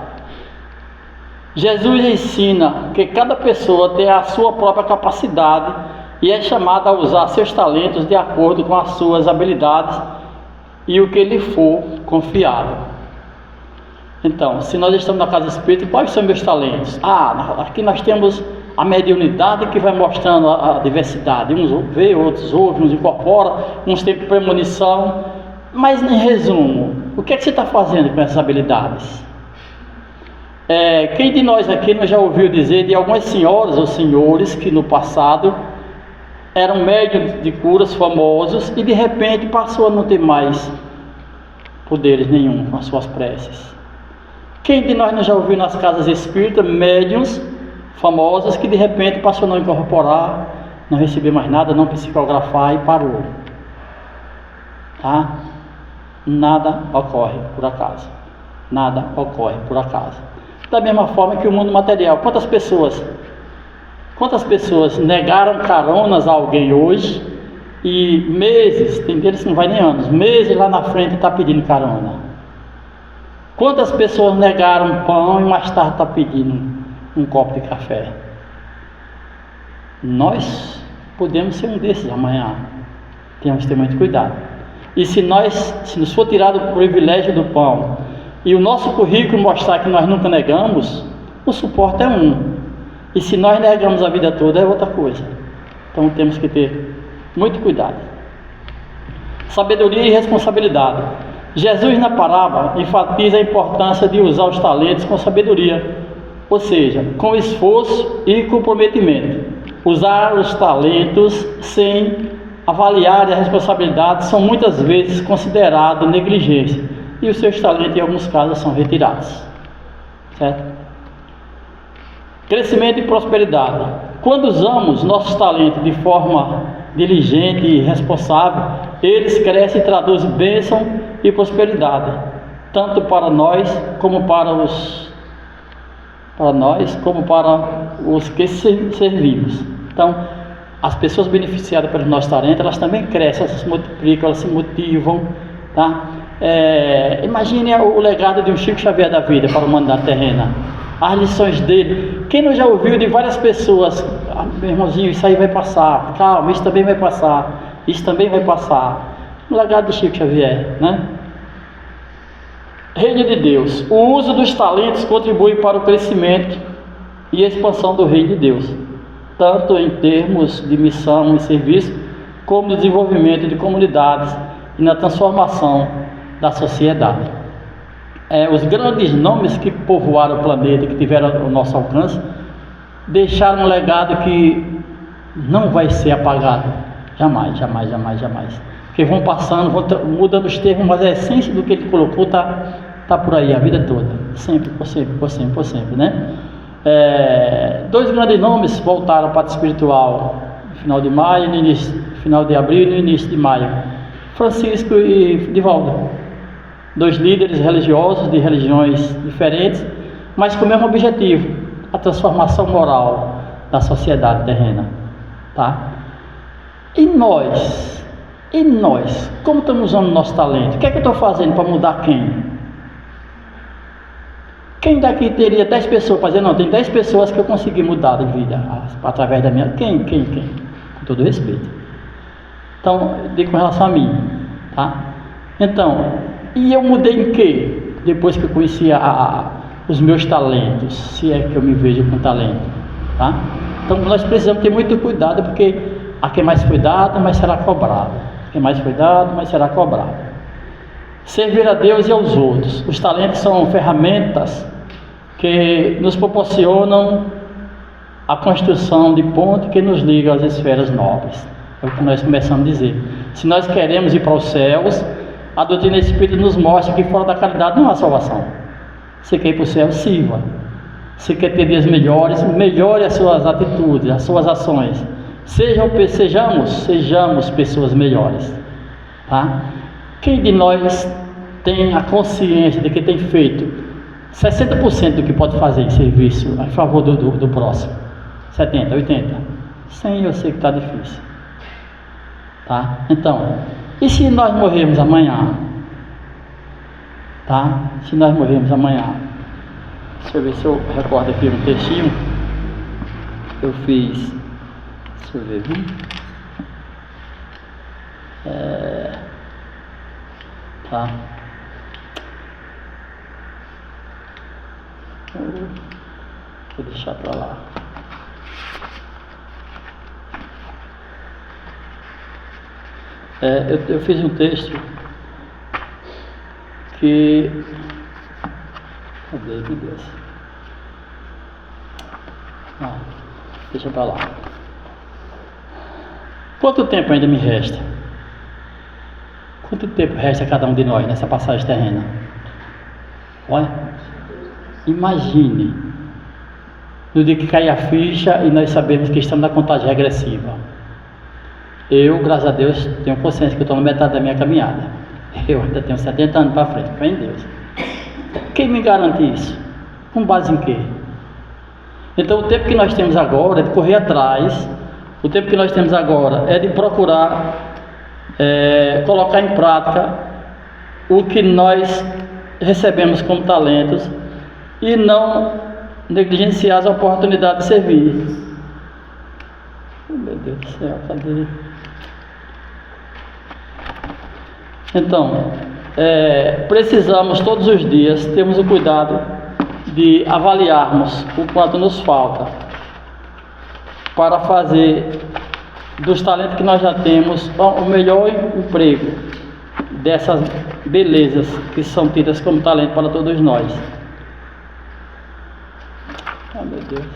Jesus ensina que cada pessoa tem a sua própria capacidade e é chamado a usar seus talentos de acordo com as suas habilidades e o que lhe for confiado. Então, se nós estamos na casa espírita, quais são meus talentos? Aqui nós temos a mediunidade que vai mostrando a diversidade. Uns vê, outros ouvem, uns incorporam, uns têm premonição. Mas, em resumo, o que é que você está fazendo com essas habilidades? Quem de nós aqui não já ouviu dizer de algumas senhoras ou senhores que no passado eram médiuns de curas famosos e de repente passou a não ter mais poderes nenhum com as suas preces? Quem de nós não já ouviu nas casas espíritas médiuns famosos que de repente passou a não incorporar, não receber mais nada, não psicografar e parou? Tá? Nada ocorre por acaso. Nada ocorre por acaso. Da mesma forma que o mundo material. Quantas pessoas negaram caronas a alguém hoje e meses, tem deles que não vai nem anos, meses lá na frente está pedindo carona? Quantas pessoas negaram pão e mais tarde está pedindo um copo de café? Nós podemos ser um desses amanhã. Temos que ter muito cuidado. E se nos for tirado o privilégio do pão e o nosso currículo mostrar que nós nunca negamos, o suporte é um. E se nós negamos a vida toda é outra coisa. Então temos que ter muito cuidado. Sabedoria e responsabilidade. Jesus na parábola enfatiza a importância de usar os talentos com sabedoria, ou seja, com esforço e comprometimento. Usar os talentos sem avaliar a responsabilidade são muitas vezes considerados negligência e os seus talentos em alguns casos são retirados. Certo? Crescimento e prosperidade. Quando usamos nossos talentos de forma diligente e responsável, eles crescem e traduzem bênção e prosperidade, tanto para nós como para os que servimos. Então, as pessoas beneficiadas pelos nossos talentos, elas também crescem, elas se multiplicam, elas se motivam, tá? Imagine o legado de um Chico Xavier da vida para a humanidade terrena, as lições dele. Quem não já ouviu de várias pessoas: meu irmãozinho, isso aí vai passar, calma, isso também vai passar, isso também vai passar. O legado de Chico Xavier, né? Reino de Deus. O uso dos talentos contribui para o crescimento e expansão do Reino de Deus, tanto em termos de missão e serviço, como no desenvolvimento de comunidades e na transformação da sociedade. Os grandes nomes que povoaram o planeta, que tiveram o nosso alcance, deixaram um legado que não vai ser apagado. Jamais, jamais, jamais, jamais. Porque vão passando, vão mudando os termos, mas a essência do que ele colocou está por aí a vida toda. Sempre, por sempre, por sempre, por sempre, né? Dois grandes nomes voltaram para o espiritual no final de maio, final de abril e no início de maio: Francisco e Divaldo. Dois líderes religiosos de religiões diferentes, mas com o mesmo objetivo: a transformação moral da sociedade terrena, tá? E nós, como estamos usando o nosso talento? O que é que eu estou fazendo para mudar quem? Quem daqui teria 10 pessoas para dizer: não, tem 10 pessoas que eu consegui mudar de vida através da minha... Quem? Com todo respeito. Então, eu digo com relação a mim, tá? Então, e eu mudei em quê? Depois que eu conheci os meus talentos, se é que eu me vejo com talento, tá? Então, nós precisamos ter muito cuidado, porque a quem mais foi dado, mais será cobrado. A quem mais foi dado, mais será cobrado. Servir a Deus e aos outros. Os talentos são ferramentas que nos proporcionam a construção de ponte que nos liga às esferas nobres. É o que nós começamos a dizer. Se nós queremos ir para os céus, a doutrina espírita nos mostra que fora da caridade não há salvação. Você quer ir para o céu, sirva. Você quer ter dias melhores, melhore as suas atitudes, as suas ações. Sejamos pessoas melhores, tá? Quem de nós tem a consciência de que tem feito 60% do que pode fazer em serviço a favor do próximo? 70, 80? 100 eu sei que está difícil, tá? Então, e se nós morrermos amanhã? Tá? Se nós morrermos amanhã, deixa eu ver se eu recordo aqui um textinho. Eu fiz Deixa eu ver, viu? Tá. Vou deixar pra lá. Eu fiz um texto que... Cadê, meu Deus? Deixa pra lá. Quanto tempo ainda me resta? Quanto tempo resta a cada um de nós nessa passagem terrena? Olha, imagine no dia que cair a ficha e nós sabemos que estamos na contagem regressiva. Eu, graças a Deus, tenho consciência que eu estou na metade da minha caminhada. Eu ainda tenho 70 anos para frente, fé em Deus. Quem me garante isso? Com base em quê? Então o tempo que nós temos agora é de correr atrás, o tempo que nós temos agora é de procurar colocar em prática o que nós recebemos como talentos e não negligenciar as oportunidades de servir. Oh, meu Deus do céu, cadê? Então, precisamos todos os dias termos o cuidado de avaliarmos o quanto nos falta para fazer dos talentos que nós já temos o melhor emprego dessas belezas que são tidas como talento para todos nós. Oh, meu Deus.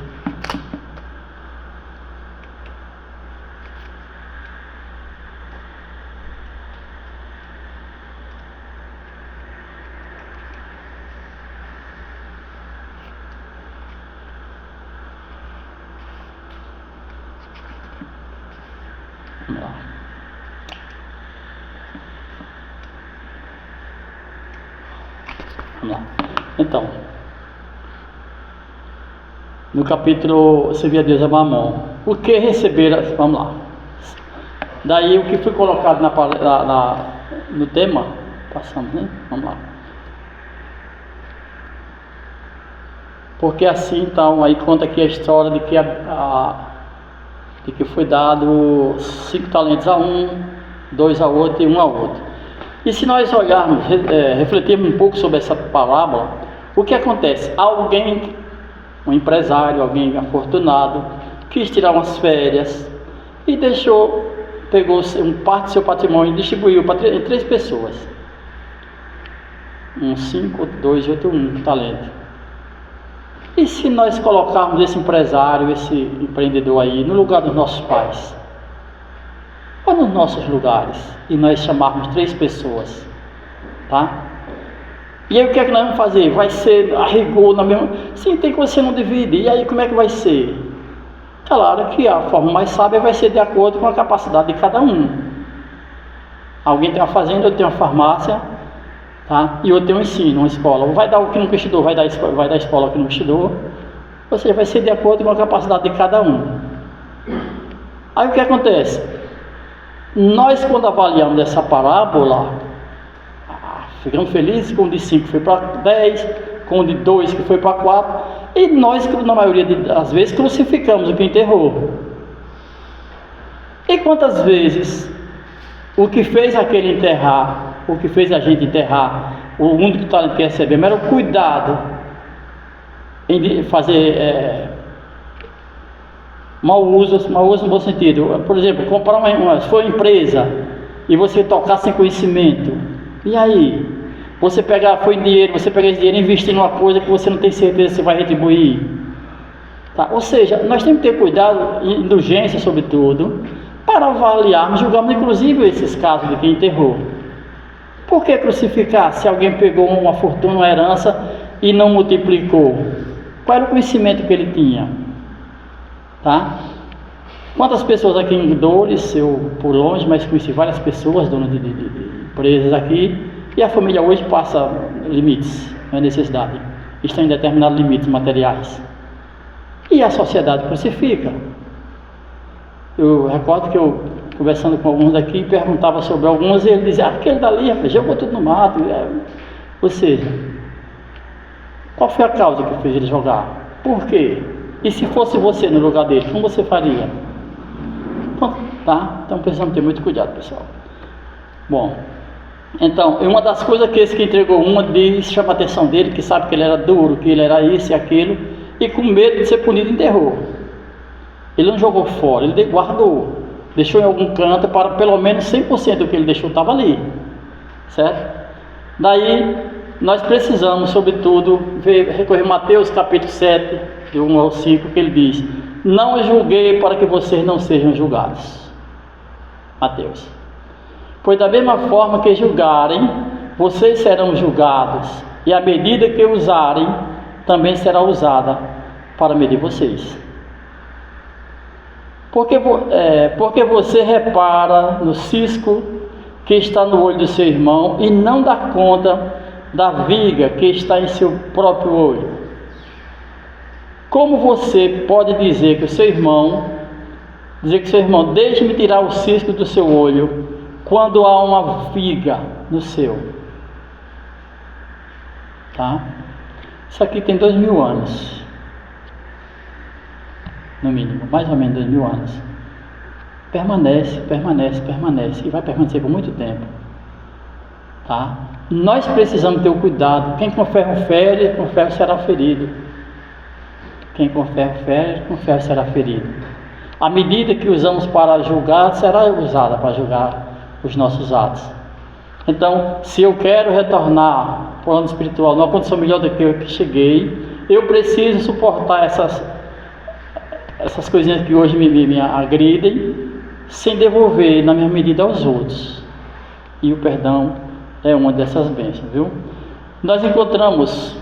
Vamos lá. Vamos lá. Então, no capítulo Servir a Deus é Mamon, o que receber? Vamos lá. Daí o que foi colocado no tema, passamos, né? Vamos lá. Porque assim, então, aí conta aqui a história de que foi dado 5 talentos a um, 2 a outro e 1 a outro. E se nós olharmos, refletirmos um pouco sobre essa parábola, o que acontece? Alguém, um empresário, alguém afortunado, quis tirar umas férias e pegou parte do seu patrimônio e distribuiu para 3 pessoas. 5, 2 e outro 1 talento. E se nós colocarmos esse empresário, esse empreendedor aí no lugar dos nossos pais, ou nos nossos lugares, e nós chamarmos 3 pessoas, tá? E aí o que é que nós vamos fazer? Vai ser a rigor na mesma... Sim, tem que você não dividir. E aí como é que vai ser? Claro que a forma mais sábia vai ser de acordo com a capacidade de cada um. Alguém tem uma fazenda, outro tem uma farmácia, tá? E outro tem um ensino, uma escola. Vai dar o que nunca estudou, vai dar a escola que nunca estudou. Ou seja, vai ser de acordo com a capacidade de cada um. Aí o que acontece? Nós, quando avaliamos essa parábola, ficamos felizes com o de 5 que foi para 10, com o de 2 que foi para 4, e nós, na maioria das vezes, crucificamos o que enterrou. E quantas vezes o que fez aquele enterrar, o que fez a gente enterrar, o único talento que recebemos era o cuidado em fazer mau uso no bom sentido. Por exemplo, comprar se for uma empresa e você tocar sem conhecimento, e aí? Você foi dinheiro, você pega esse dinheiro e investir numa coisa que você não tem certeza se vai retribuir. Tá? Ou seja, nós temos que ter cuidado, indulgência sobretudo, para avaliarmos, julgarmos inclusive esses casos de quem enterrou. Por que crucificar se alguém pegou uma fortuna, uma herança e não multiplicou? Qual era o conhecimento que ele tinha? Tá? Quantas pessoas aqui em Dores, eu por longe, mas conheci várias pessoas, donas de empresas aqui, e a família hoje passa limites, não é necessidade, estão em determinados limites materiais. E a sociedade crucifica. Eu recordo que eu, conversando com alguns daqui, perguntava sobre alguns, e ele dizia, aquele dali, jogou tudo no mato. Ou seja, qual foi a causa que fez ele jogar? Por quê? E se fosse você no lugar dele, como você faria? tá? Então precisamos ter muito cuidado, pessoal. Bom, então, uma das coisas que esse que entregou uma chama a atenção dele, que sabe que ele era duro, que ele era isso e aquilo, e com medo de ser punido, enterrou. Ele não jogou fora, ele guardou, deixou em algum canto, para pelo menos 100% do que ele deixou estava ali, certo? Daí, nós precisamos, sobretudo, recorrer a Mateus capítulo 7, de 1 ao 5, que ele diz: não julguei para que vocês não sejam julgados. Mateus. Pois da mesma forma que julgarem, vocês serão julgados, e a medida que usarem, também será usada para medir vocês. Porque você repara no cisco que está no olho do seu irmão e não dá conta da viga que está em seu próprio olho. Como você pode dizer que o seu irmão, deixe-me tirar o cisco do seu olho, quando há uma viga no seu? Tá? Isso aqui tem 2000 anos. No mínimo, mais ou menos 2000 anos. Permanece, e vai permanecer por muito tempo. Tá? Nós precisamos ter o cuidado. Quem com ferro fere, com ferro será ferido. Quem com ferro fere, com ferro será ferido. A medida que usamos para julgar será usada para julgar os nossos atos. Então, se eu quero retornar para o plano espiritual numa condição melhor do que eu que cheguei, eu preciso suportar essas coisinhas que hoje me agridem, sem devolver na minha medida aos outros. E o perdão é uma dessas bênçãos, viu? Nós encontramos,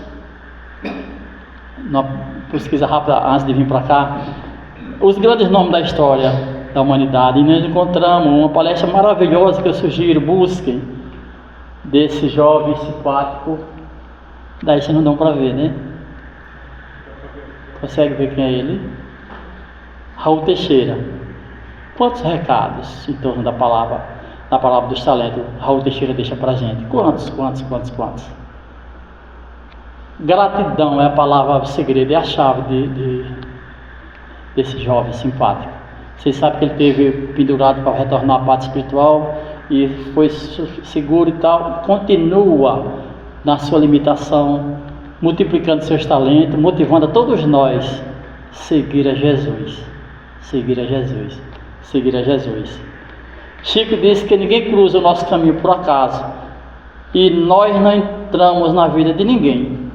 numa pesquisa rápida antes de vir para cá, os grandes nomes da história da humanidade, e nós encontramos uma palestra maravilhosa que eu sugiro, busquem, desse jovem simpático. Daí vocês não dão para ver, né? Consegue ver quem é ele? Raul Teixeira. Quantos recados em torno da palavra dos talentos Raul Teixeira deixa para a gente? Quantos? Gratidão é a palavra, o segredo, é a chave desse jovem simpático. Vocês sabem que ele teve pendurado para retornar à parte espiritual e foi seguro e tal. Continua na sua limitação, multiplicando seus talentos, motivando a todos nós a seguir a Jesus. Chico disse que ninguém cruza o nosso caminho por acaso, e nós não entramos na vida de ninguém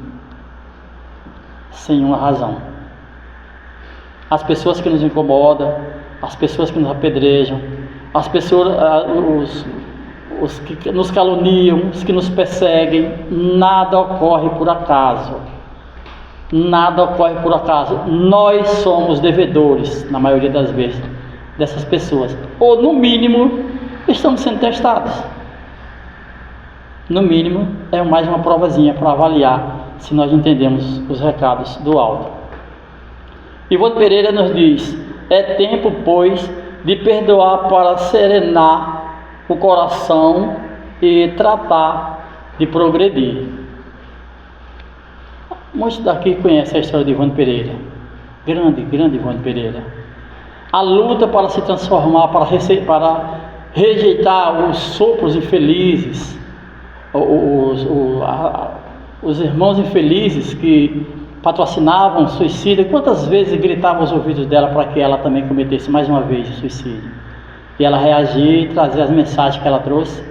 sem uma razão. As pessoas que nos incomodam, as pessoas que nos apedrejam, as pessoas, os que nos caluniam, os que nos perseguem, nada ocorre por acaso. Nós somos devedores, na maioria das vezes, dessas pessoas. Ou, no mínimo, estamos sendo testados. No mínimo, é mais uma provazinha para avaliar se nós entendemos os recados do alto. Ivone Pereira nos diz: é tempo, pois, de perdoar para serenar o coração e tratar de progredir. Muitos daqui conhecem a história de Ivone Pereira. Grande Ivone Pereira. A luta para se transformar, para rejeitar os sopros infelizes, os irmãos infelizes que patrocinavam o suicídio. Quantas vezes gritavam aos ouvidos dela para que ela também cometesse mais uma vez o suicídio? E ela reagia e trazia as mensagens que ela trouxe,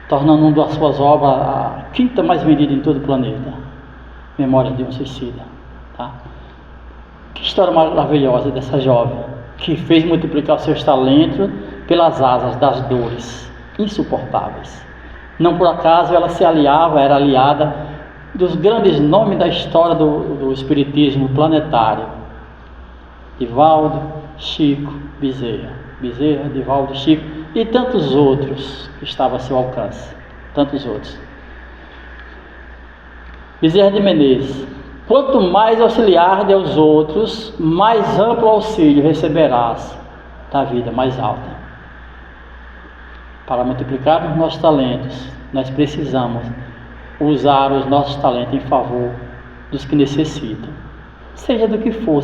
tornando uma das suas obras a quinta mais vendida em todo o planeta. Memória de um Suicida. Tá? Que história maravilhosa dessa jovem, que fez multiplicar os seus talentos pelas asas das dores insuportáveis. Não por acaso ela era aliada dos grandes nomes da história do espiritismo planetário: Divaldo, Chico, Bezerra, Divaldo, Chico e tantos outros que estavam a seu alcance. Tantos outros. Bezerra de Menezes: quanto mais auxiliar aos outros, mais amplo auxílio receberás da vida mais alta. Para multiplicar os nossos talentos, nós precisamos usar os nossos talentos em favor dos que necessitam, seja do que for.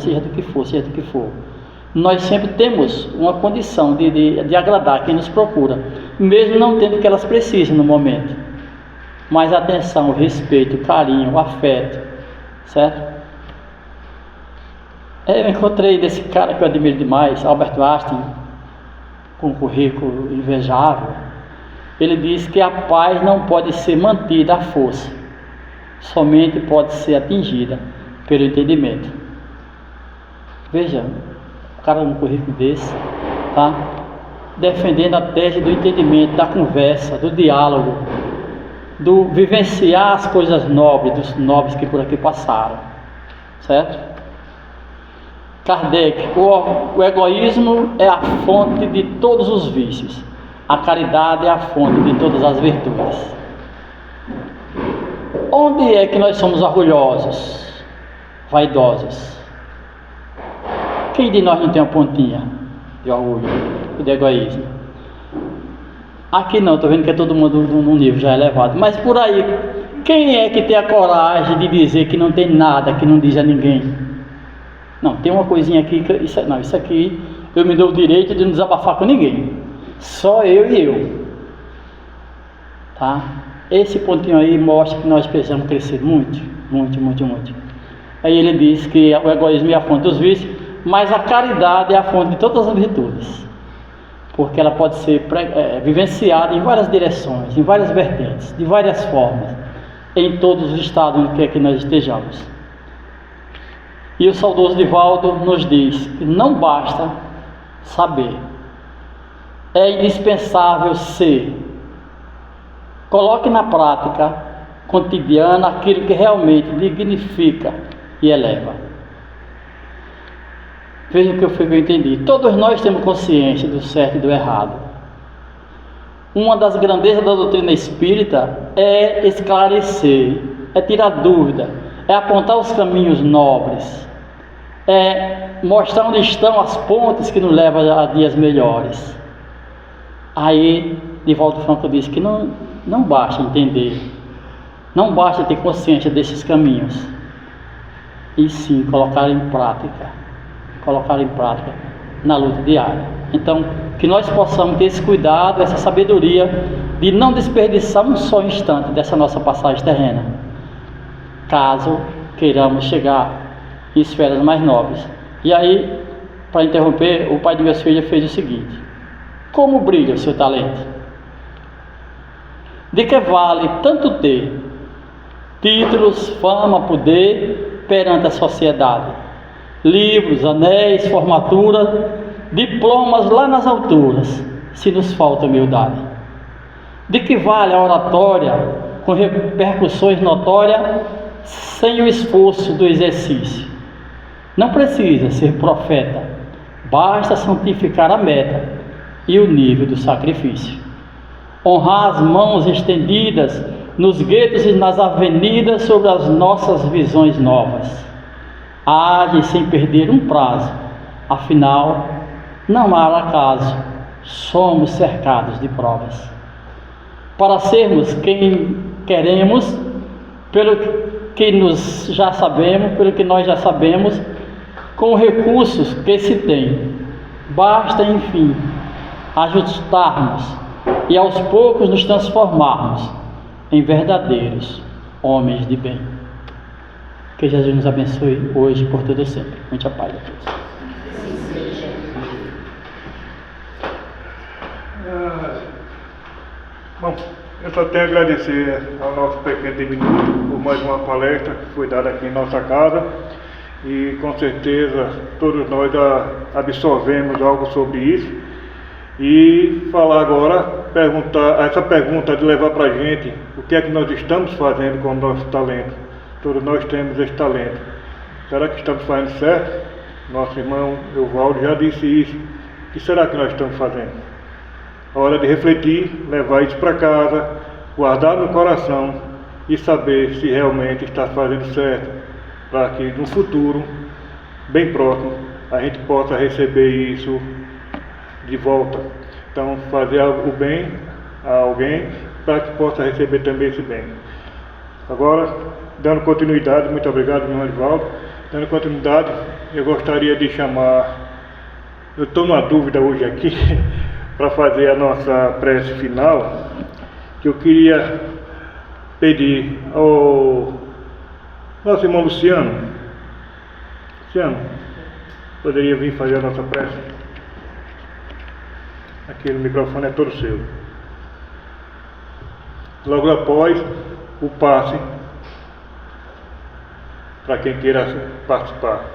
nós sempre temos uma condição de agradar quem nos procura, mesmo não tendo o que elas precisam no momento. Mas atenção, respeito, carinho, afeto, certo? Eu encontrei desse cara que eu admiro demais, Albert Einstein, com um currículo invejável. Ele diz que a paz não pode ser mantida à força, somente pode ser atingida pelo entendimento. Veja, o cara num currículo desse, tá? Defendendo a tese do entendimento, da conversa, do diálogo, do vivenciar as coisas nobres, dos nobres que por aqui passaram, certo? Kardec, o egoísmo é a fonte de todos os vícios, a caridade é a fonte de todas as virtudes. Onde é que nós somos orgulhosos, vaidosos? Quem de nós não tem uma pontinha de orgulho e de egoísmo? Aqui não, estou vendo que é todo mundo num nível já elevado, mas por aí, quem é que tem a coragem de dizer que não tem nada, que não diz a ninguém? Não, tem uma coisinha aqui, isso aqui eu me dou o direito de não desabafar com ninguém, só eu e eu, tá? Esse pontinho aí mostra que nós precisamos crescer muito. Aí ele diz que o egoísmo é a fonte dos vícios, mas a caridade é a fonte de todas as virtudes, porque ela pode ser vivenciada em várias direções, em várias vertentes, de várias formas, em todos os estados em que nós estejamos. E o saudoso Divaldo nos diz que não basta saber, é indispensável ser. Coloque na prática cotidiana aquilo que realmente dignifica e eleva. Veja o que eu entendi. Todos nós temos consciência do certo e do errado. Uma das grandezas da doutrina espírita é esclarecer, é tirar dúvida, é apontar os caminhos nobres, é mostrar onde estão as pontes que nos levam a dias melhores. Aí Divaldo Franco diz que não basta entender, não basta ter consciência desses caminhos, e sim colocar em prática na luta diária. Então, que nós possamos ter esse cuidado, essa sabedoria de não desperdiçar um só instante dessa nossa passagem terrena, caso queiramos chegar em esferas mais nobres. E aí, para interromper, o pai de meus filhos fez o seguinte: como brilha o seu talento? De que vale tanto ter títulos, fama, poder perante a sociedade, livros, anéis, formatura, diplomas lá nas alturas, se nos falta humildade? De que vale a oratória com repercussões notórias sem o esforço do exercício? Não precisa ser profeta, basta santificar a meta e o nível do sacrifício. Honrar as mãos estendidas nos guetos e nas avenidas sobre as nossas visões novas. Age sem perder um prazo, afinal, não há acaso, somos cercados de provas. Para sermos quem queremos, pelo que nós já sabemos, com recursos que se tem, basta, enfim, ajustarmos e aos poucos nos transformarmos em verdadeiros homens de bem. Que Jesus nos abençoe hoje e por todo sempre. Muita paz a todos. Bom, eu só tenho a agradecer ao nosso pequeno diminuto por mais uma palestra que foi dada aqui em nossa casa, e com certeza todos nós absorvemos algo sobre isso. E falar agora, perguntar, essa pergunta de levar para a gente o que é que nós estamos fazendo com o nosso talento. Todos nós temos esse talento. Será que estamos fazendo certo? Nosso irmão Evaldo já disse isso. O que será que nós estamos fazendo? A hora de refletir, levar isso para casa, guardar no coração e saber se realmente está fazendo certo, para que no futuro, bem próximo, a gente possa receber isso de volta. Então, fazer o bem a alguém para que possa receber também esse bem. Agora, dando continuidade, muito obrigado, irmão Evaldo. Dando continuidade, eu gostaria de chamar eu estou numa dúvida hoje aqui, para fazer a nossa prece final, que eu queria pedir ao nosso irmão Luciano. Luciano, poderia vir fazer a nossa prece? Aqui no microfone é todo seu. Logo após o passe, para quem queira participar.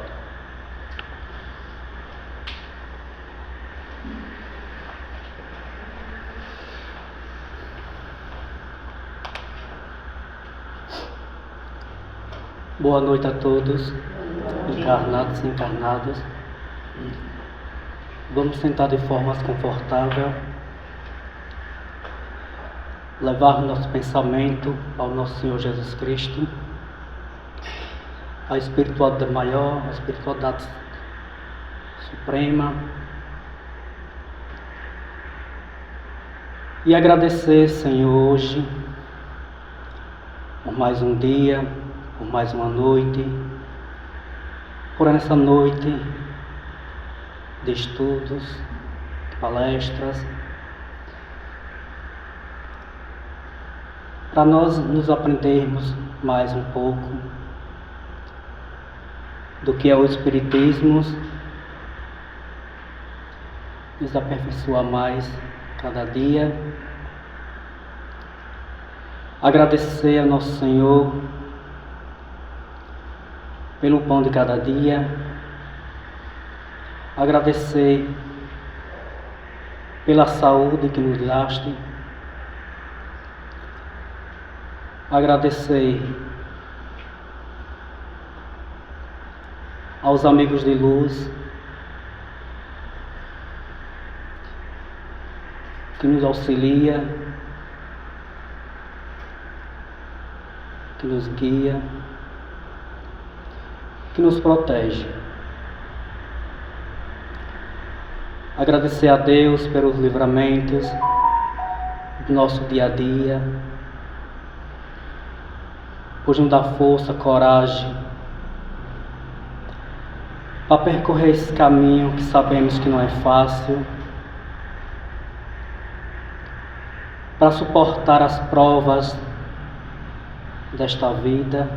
Boa noite a todos, encarnados e encarnadas. Vamos sentar de forma confortável, levar nosso pensamento ao nosso Senhor Jesus Cristo, a espiritualidade maior, a espiritualidade suprema, e agradecer, Senhor, hoje por mais um dia, por mais uma noite, por essa noite de estudos, de palestras, para nós nos aprendermos mais um pouco do que é o Espiritismo, nos aperfeiçoar mais cada dia, agradecer a nosso Senhor pelo pão de cada dia, agradecer pela saúde que nos daste, agradecer aos amigos de luz que nos auxilia, que nos guia, que nos protege. Agradecer a Deus pelos livramentos do nosso dia a dia, por nos dar força, coragem para percorrer esse caminho que sabemos que não é fácil, para suportar as provas desta vida,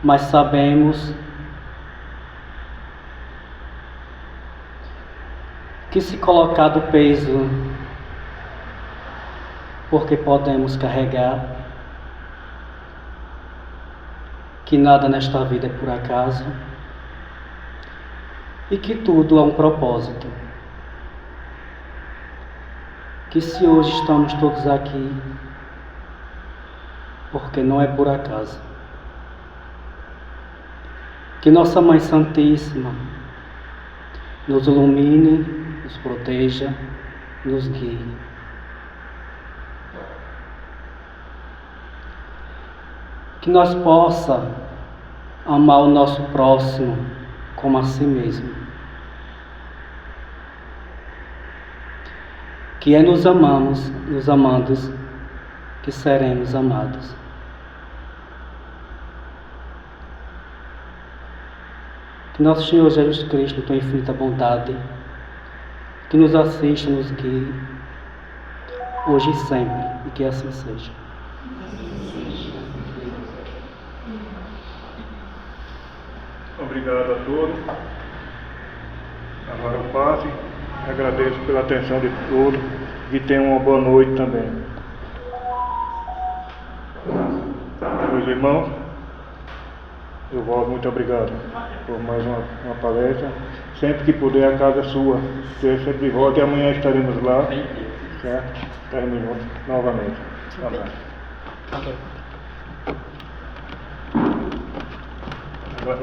mas sabemos que se colocar do peso porque podemos carregar, que nada nesta vida é por acaso e que tudo há um propósito, que se hoje estamos todos aqui, porque não é por acaso. Que Nossa Mãe Santíssima nos ilumine, nos proteja, nos guie. Que nós possa amar o nosso próximo como a si mesmo. Que é nos amando, que seremos amados. Que nosso Senhor Jesus Cristo, tua infinita bondade, que nos assista, nos guie, hoje e sempre, e que assim seja. Obrigado a todos. Agora eu passo. Agradeço pela atenção de todos e tenham uma boa noite também. Meus irmãos, eu volto, muito obrigado por mais uma palestra. Sempre que puder, a casa é sua. Você sempre volta e amanhã estaremos lá. Certo? Estaremos juntos novamente. Um abraço. Agora,